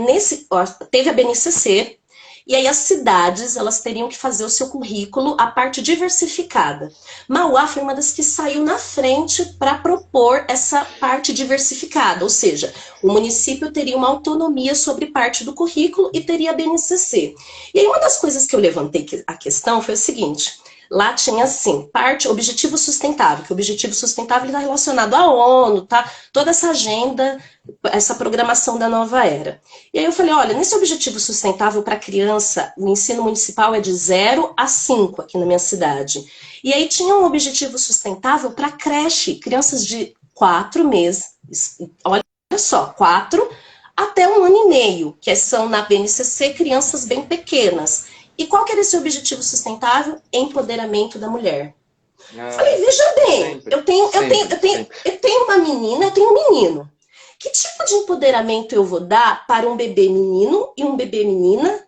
teve a BNCC, e aí as cidades, elas teriam que fazer o seu currículo, a parte diversificada. Mauá foi uma das que saiu na frente para propor essa parte diversificada, ou seja, o município teria uma autonomia sobre parte do currículo e teria a BNCC. E aí uma das coisas que eu levantei a questão foi o seguinte, lá tinha assim, objetivo sustentável, que o objetivo sustentável está relacionado à ONU, tá? Toda essa agenda, essa programação da nova era. E aí eu falei, olha, nesse objetivo sustentável para criança, o ensino municipal é de 0 a 5 aqui na minha cidade. E aí tinha um objetivo sustentável para creche, crianças de 4 meses, olha só, 4 até 1 ano e meio, que são na BNCC crianças bem pequenas. E qual que era esse objetivo sustentável? Empoderamento da mulher. Falei, veja bem, eu tenho uma menina, eu tenho um menino. Que tipo tipo de empoderamento eu vou dar para um bebê menino e um bebê menina?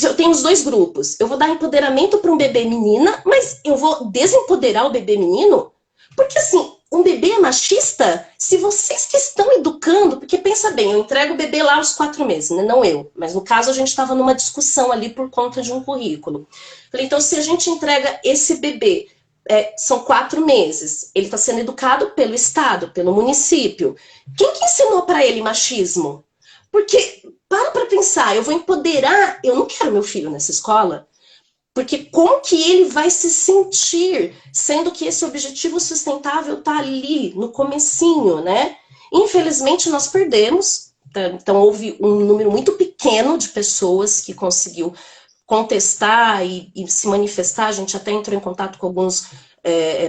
Eu tenho os dois grupos. Eu vou dar empoderamento para um bebê menina, mas eu vou desempoderar o bebê menino? Porque assim, um bebê é machista? Se vocês que estão educando, porque pensa bem, eu entrego o bebê lá aos 4 meses, né? Não eu. Mas no caso a gente estava numa discussão ali por conta de um currículo. Falei, então se a gente entrega esse bebê, são 4 meses, ele está sendo educado pelo Estado, pelo município. Quem que ensinou para ele machismo? Porque, para pensar, eu vou empoderar, eu não quero meu filho nessa escola, porque como que ele vai se sentir, sendo que esse objetivo sustentável está ali, no comecinho, né? Infelizmente, nós perdemos, então houve um número muito pequeno de pessoas que conseguiu contestar e se manifestar. A gente até entrou em contato com alguns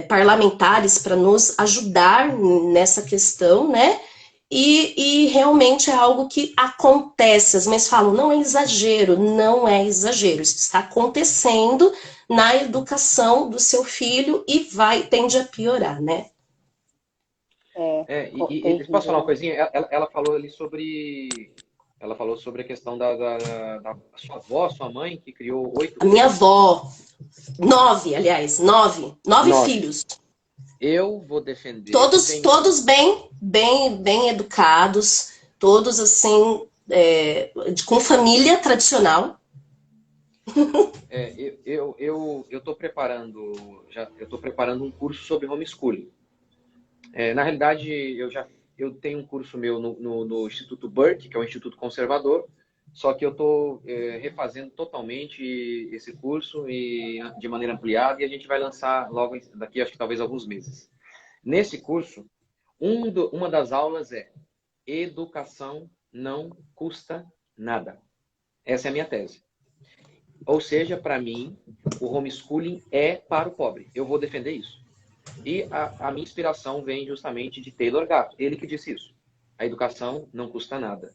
parlamentares para nos ajudar nessa questão, né? E realmente é algo que acontece. As mães falam, não é exagero. Não é exagero. Isso está acontecendo na educação do seu filho e tende a piorar, né? Posso falar uma coisinha? Ela falou ali sobre... Ela falou sobre a questão da sua avó, sua mãe, que criou 8 A minha avó, 9, aliás, 9 filhos. Eu vou defender... Todos bem educados, todos assim, com família tradicional. Eu estou preparando um curso sobre homeschooling. Na realidade, eu tenho um curso meu no Instituto Burke, que é um instituto conservador, só que eu estou refazendo totalmente esse curso e de maneira ampliada, e a gente vai lançar logo daqui, acho que talvez alguns meses. Nesse curso, uma das aulas é educação não custa nada. Essa é a minha tese. Ou seja, para mim, o homeschooling é para o pobre. Eu vou defender isso. E a minha inspiração vem justamente de Taylor Gatto. Ele que disse isso. A educação não custa nada.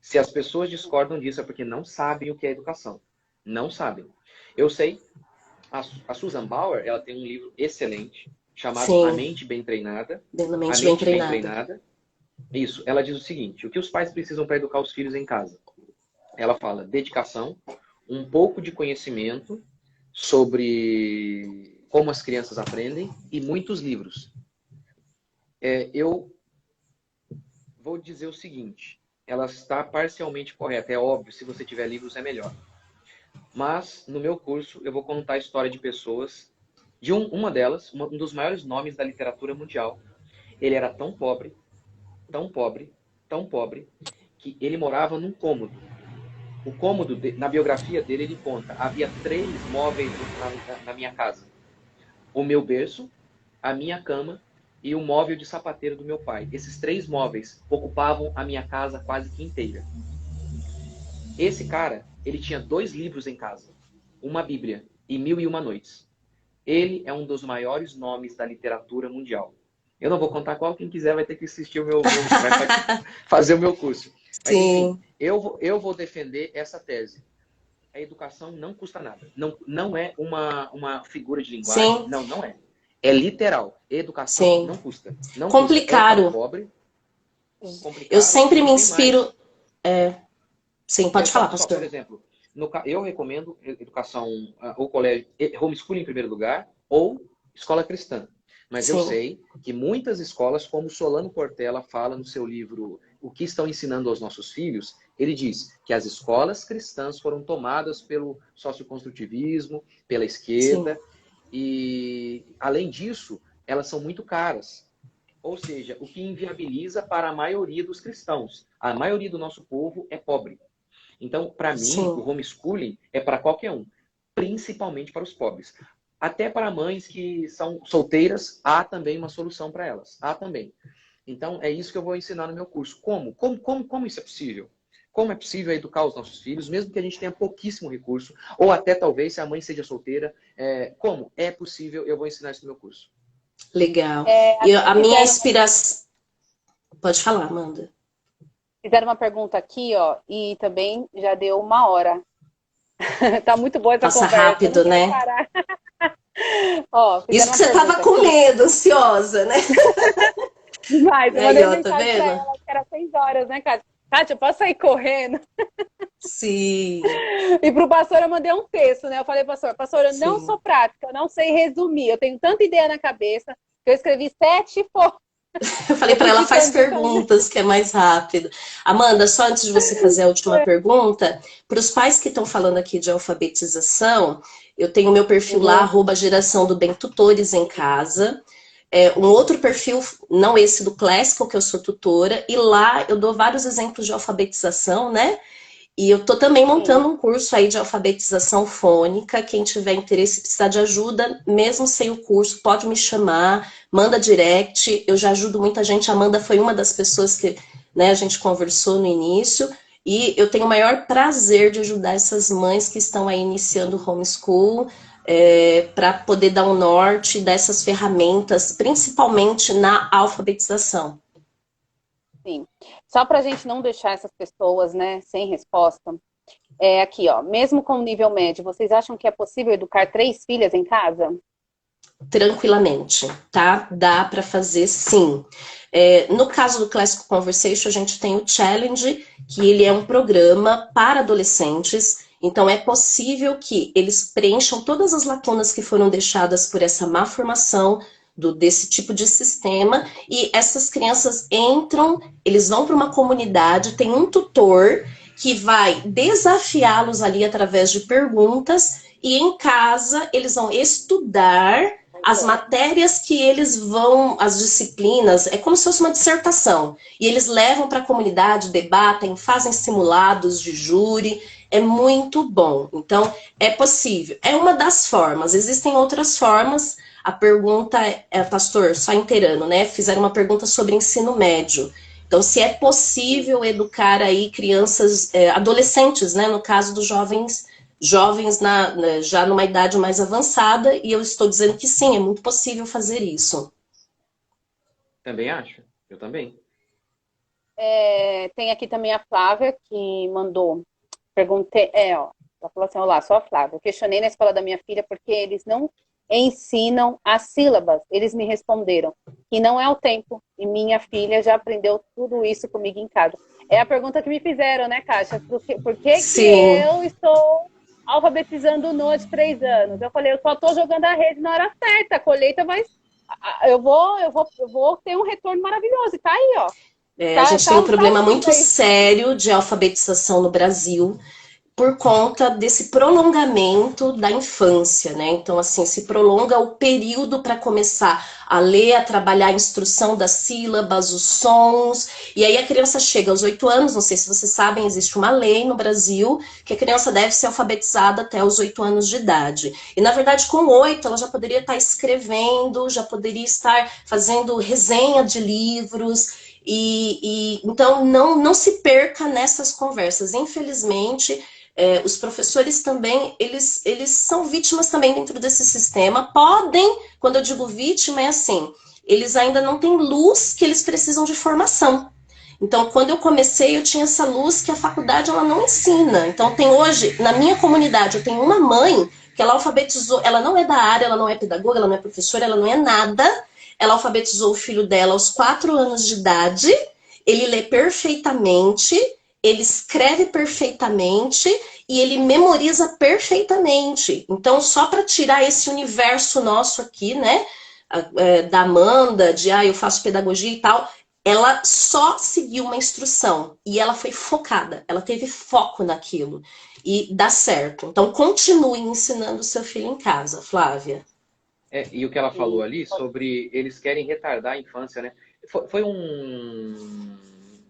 Se as pessoas discordam disso é porque não sabem o que é educação. Não sabem. Eu sei, a Susan Bauer, ela tem um livro excelente chamado Sim. A Mente Bem Treinada. A Mente Bem Treinada. Isso. Ela diz o seguinte: o que os pais precisam para educar os filhos em casa? Ela fala dedicação, um pouco de conhecimento sobre como as crianças aprendem e muitos livros. Eu vou dizer o seguinte, ela está parcialmente correta. É óbvio, se você tiver livros é melhor. Mas, no meu curso, eu vou contar a história de pessoas, de uma delas, um dos maiores nomes da literatura mundial. Ele era tão pobre, tão pobre, tão pobre, que ele morava num cômodo. O cômodo, na biografia dele, ele conta, havia 3 móveis na minha casa. O meu berço, a minha cama e o móvel de sapateiro do meu pai. Esses 3 móveis ocupavam a minha casa quase que inteira. Esse cara, ele tinha 2 livros em casa, uma Bíblia e 1001 Noites. Ele é um dos maiores nomes da literatura mundial. Eu não vou contar qual, quem quiser vai ter que assistir vai fazer o meu curso. Mas, Sim. enfim, eu vou defender essa tese. A educação não custa nada. Não é uma figura de linguagem. Sim. Não é. É literal. Educação Sim. não custa. Não complicado. Custa. É pobre. Complicado. Eu sempre me inspiro... Sim, pode falar, pastor. Por exemplo, eu recomendo educação, ou colégio, homeschooling em primeiro lugar, ou escola cristã. Mas Sim. eu sei que muitas escolas, como Solano Portela fala no seu livro O que estão ensinando aos nossos filhos, ele diz que as escolas cristãs foram tomadas pelo socioconstrutivismo, pela esquerda, sim, e, além disso, elas são muito caras. Ou seja, o que inviabiliza para a maioria dos cristãos. A maioria do nosso povo é pobre. Então, para mim, sim, o homeschooling é para qualquer um, principalmente para os pobres. Até para mães que são solteiras, há também uma solução para elas. Há também. Então, é isso que eu vou ensinar no meu curso. Como isso é possível? Como é possível educar os nossos filhos, mesmo que a gente tenha pouquíssimo recurso, ou até talvez se a mãe seja solteira, como é possível, eu vou ensinar isso no meu curso. Legal. A minha inspiração... Pode falar, Amanda. Fizeram uma pergunta aqui, ó, e também já deu 1 hora. Tá muito boa essa Passa conversa. Rápido, né? Ó, isso que você tava com medo, ansiosa, né? Mas eu Aí, mandei ó, tá mensagem pra vendo? ela que era 6 horas, né, Kátia? Kátia, eu posso sair correndo? Sim, E pro pastor eu mandei um texto, né? Eu falei, pastor, eu não sim. sou prática, eu não sei resumir, eu tenho tanta ideia na cabeça que eu escrevi 7 folhas. Eu falei Eu para fui ela, faz ficando, ficando. perguntas, que é mais rápido. Amanda, só antes de você fazer a última pergunta, para os pais que estão falando aqui de alfabetização, eu tenho meu perfil lá, Uhum. arroba Geração do Bem Tutores em Casa. Um outro perfil, não esse do Classical, que eu sou tutora, e lá eu dou vários exemplos de alfabetização, né? E eu tô também Sim. montando um curso aí de alfabetização fônica. Quem tiver interesse e precisar de ajuda, mesmo sem o curso, pode me chamar, manda direct. Eu já ajudo muita gente. A Amanda foi uma das pessoas que, né, a gente conversou no início. E eu tenho o maior prazer de ajudar essas mães que estão aí iniciando o homeschool, para poder dar um norte dessas ferramentas, principalmente na alfabetização. Sim. Só para a gente não deixar essas pessoas, né, sem resposta, é aqui, ó. Mesmo com nível médio, vocês acham que é possível educar 3 filhas em casa? Tranquilamente, tá? Dá para fazer sim. No caso do Classic Conversation, a gente tem o Challenge, que ele é um programa para adolescentes. Então, é possível que eles preencham todas as lacunas que foram deixadas por essa má formação desse tipo de sistema. E essas crianças entram, eles vão para uma comunidade, tem um tutor que vai desafiá-los ali através de perguntas. E em casa, eles vão estudar as matérias que eles vão, as disciplinas, é como se fosse uma dissertação. E eles levam para a comunidade, debatem, fazem simulados de júri. É muito bom. Então, é possível. É uma das formas. Existem outras formas. A pergunta pastor, só inteirando, né? Fizeram uma pergunta sobre ensino médio. Então, se é possível educar aí crianças, adolescentes, né? No caso dos jovens já numa idade mais avançada, e eu estou dizendo que sim, é muito possível fazer isso. Também acho. Eu também. Tem aqui também a Flávia, que mandou. Perguntei, ó. Ela falou assim: olá, sou a Flávia. Eu questionei na escola da minha filha porque eles não ensinam as sílabas. Eles me responderam que não é o tempo. E minha filha já aprendeu tudo isso comigo em casa. É a pergunta que me fizeram, né, Kátia? Por que que Sim, eu estou alfabetizando o Noah de 3 anos? Eu falei, eu só estou jogando a rede na hora certa. A colheita vai. Eu vou ter um retorno maravilhoso. E tá aí, ó. a Tá, gente tem um tá problema vindo muito aí. sério de alfabetização no Brasil, por conta desse prolongamento da infância, né? Então, assim, se prolonga o período para começar a ler, a trabalhar a instrução das sílabas, os sons, e aí a criança chega aos 8 anos, não sei se vocês sabem, existe uma lei no Brasil que a criança deve ser alfabetizada até os 8 anos de idade. E, na verdade, com 8, ela já poderia estar escrevendo, já poderia estar fazendo resenha de livros, então não se perca nessas conversas. Infelizmente, os professores também, eles são vítimas também dentro desse sistema. Podem, quando eu digo vítima, é assim, eles ainda não têm luz que eles precisam de formação. Então, quando eu comecei, eu tinha essa luz que a faculdade ela não ensina. Então, tem hoje, na minha comunidade, eu tenho uma mãe que ela alfabetizou, ela não é da área, ela não é pedagoga, ela não é professora, ela não é nada. Ela alfabetizou o filho dela aos 4 anos de idade. Ele lê perfeitamente, ele escreve perfeitamente e ele memoriza perfeitamente. Então, só para tirar esse universo nosso aqui, né, da Amanda, de eu faço pedagogia e tal, ela só seguiu uma instrução e ela foi focada, ela teve foco naquilo e dá certo. Então, continue ensinando o seu filho em casa, Flávia. E o que ela falou ali sobre eles querem retardar a infância, né? Foi um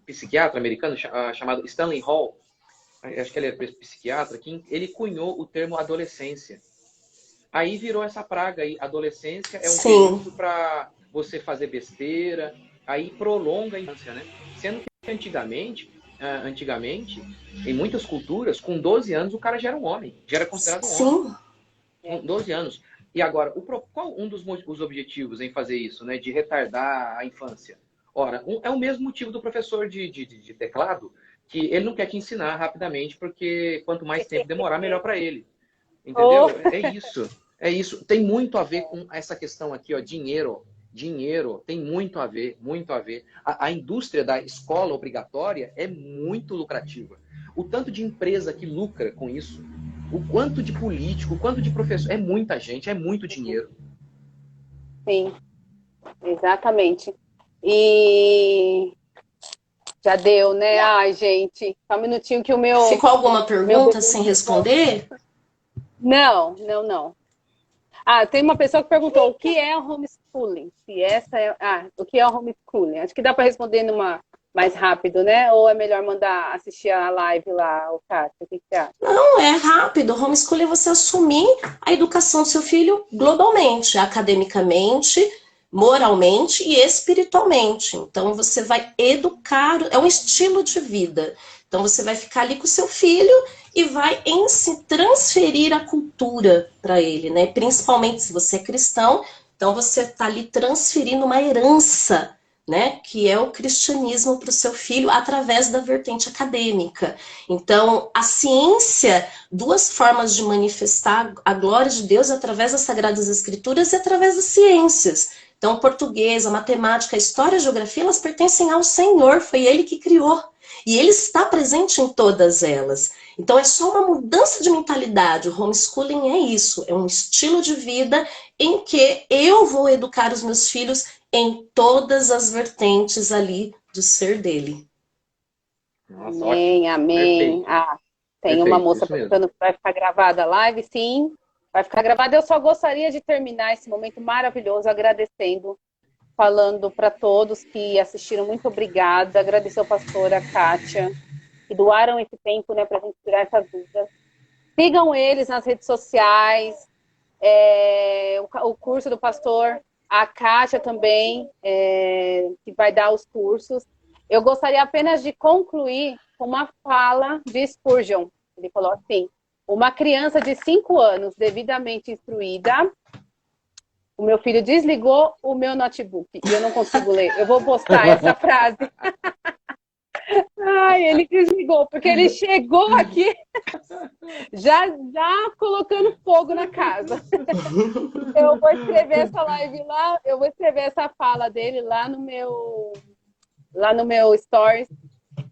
psiquiatra americano chamado Stanley Hall, acho que ele é psiquiatra, que ele cunhou o termo adolescência. Aí virou essa praga aí. Adolescência é um Sim, período para você fazer besteira, aí prolonga a infância, né? Sendo que antigamente, em muitas culturas, com 12 anos o cara já era um homem, já era considerado um homem. sim, Com 12 anos. E agora, qual um dos os objetivos em fazer isso, né? De retardar a infância? Ora, é o mesmo motivo do professor de teclado, que ele não quer te ensinar rapidamente, porque quanto mais tempo demorar, melhor para ele. Oh, Entendeu? É isso. É isso. Tem muito a ver com essa questão aqui, ó, dinheiro. dinheiro, tem muito a ver, muito a ver. A indústria da escola obrigatória é muito lucrativa. O tanto de empresa que lucra com isso, o quanto de político, o quanto de professor, é muita gente, é muito dinheiro. Sim, exatamente. E já deu, né? Ai, gente, só um minutinho que o meu... Ficou alguma pergunta sem responder? Não, não, não. Ah, tem uma pessoa que perguntou o que é o homeschooling? Se essa é... o que é o homeschooling? Acho que dá para responder numa mais rápido, né? Ou é melhor mandar assistir a live lá, o Cássio? O que você acha? Não, é rápido. Homeschooling é você assumir a educação do seu filho globalmente, academicamente, moralmente e espiritualmente. Então, você vai educar, é um estilo de vida. Então, você vai ficar ali com o seu filho e vai transferir a cultura para ele, né? Principalmente se você é cristão, então você está ali transferindo uma herança, né, que é o cristianismo para o seu filho através da vertente acadêmica. Então, a ciência, duas formas de manifestar a glória de Deus através das Sagradas Escrituras e através das ciências. Então, o português, a matemática, a história, a geografia, elas pertencem ao Senhor, foi Ele que criou. E Ele está presente em todas elas. Então, é só uma mudança de mentalidade. O homeschooling é isso, é um estilo de vida em que eu vou educar os meus filhos em todas as vertentes ali do ser dele. Nossa, Amém, ótimo. amém. Perfeito. Tem Perfeito, uma moça isso mesmo. perguntando se vai ficar gravada a live. Sim, vai ficar gravada. Eu só gostaria de terminar esse momento maravilhoso agradecendo, falando para todos que assistiram, muito obrigada. Agradecer ao pastor, a Kátia, que doaram esse tempo, né, para a gente tirar essas dúvidas. Sigam eles nas redes sociais, o curso do pastor, a Kátia também, que vai dar os cursos. Eu gostaria apenas de concluir com uma fala de Spurgeon. Ele falou assim: uma criança de 5 anos, devidamente instruída... O meu filho desligou o meu notebook e eu não consigo ler. Eu vou postar essa frase. Ai, ele desligou, porque ele chegou aqui já colocando fogo na casa. Eu vou escrever essa live lá, eu vou escrever essa fala dele lá no meu stories.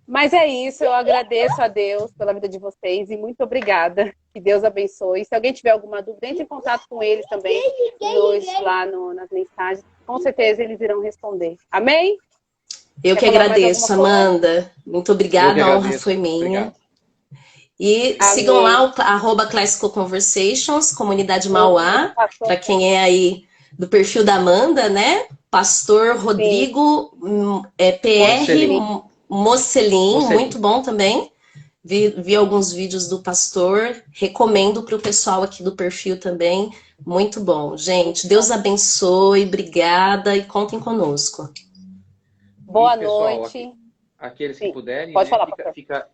Mas é isso, eu agradeço a Deus pela vida de vocês e muito obrigada. Que Deus abençoe. Se alguém tiver alguma dúvida, entre em contato com eles também, lá nas mensagens. Com certeza eles irão responder. Amém? Eu que agradeço, Amanda. Muito obrigada, a honra foi minha. Obrigado. E sigam lá o @Classical Conversations, Comunidade Mauá, para quem é aí do perfil da Amanda, né? Pastor Rodrigo PR Mocelin, muito bom também. Vi alguns vídeos do pastor, recomendo para o pessoal aqui do perfil também. Muito bom. Gente, Deus abençoe, obrigada e contem conosco. Boa noite. Aqueles que puderem, pode falar,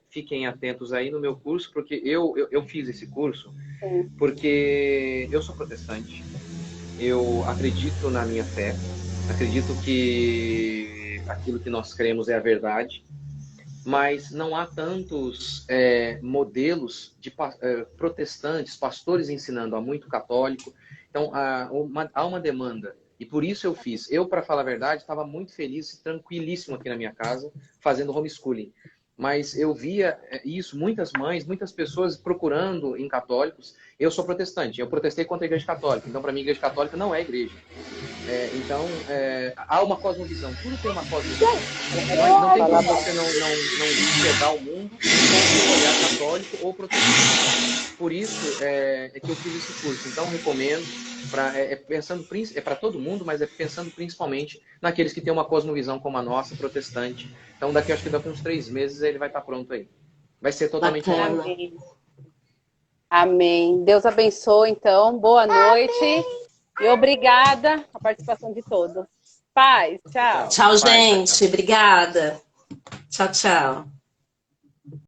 fiquem atentos aí no meu curso, porque eu fiz esse curso porque eu sou protestante, eu acredito na minha fé, acredito que aquilo que nós cremos é a verdade, mas não há tantos modelos de protestantes, pastores ensinando, há muito católico, então há uma demanda. E por isso eu fiz. Eu, para falar a verdade, estava muito feliz e tranquilíssimo aqui na minha casa, fazendo homeschooling. Mas eu via isso, muitas mães, muitas pessoas procurando em católicos. Eu sou protestante, eu protestei contra a igreja católica. Então, para mim, a igreja católica não é igreja. Então, há uma cosmovisão. Tudo tem uma cosmovisão. Não tem como você não enxergar o mundo com um olhar católico ou protestante. Por isso é que eu fiz esse curso. Então, recomendo. Pensando para todo mundo, mas pensando principalmente naqueles que têm uma cosmovisão como a nossa, protestante. Então, acho que daqui uns 3 meses ele vai estar pronto aí. Vai ser totalmente online. Amém. Deus abençoe, então. Boa noite. E obrigada a participação de todos. Paz. Tchau. Tchau, gente. Obrigada. Tchau, tchau.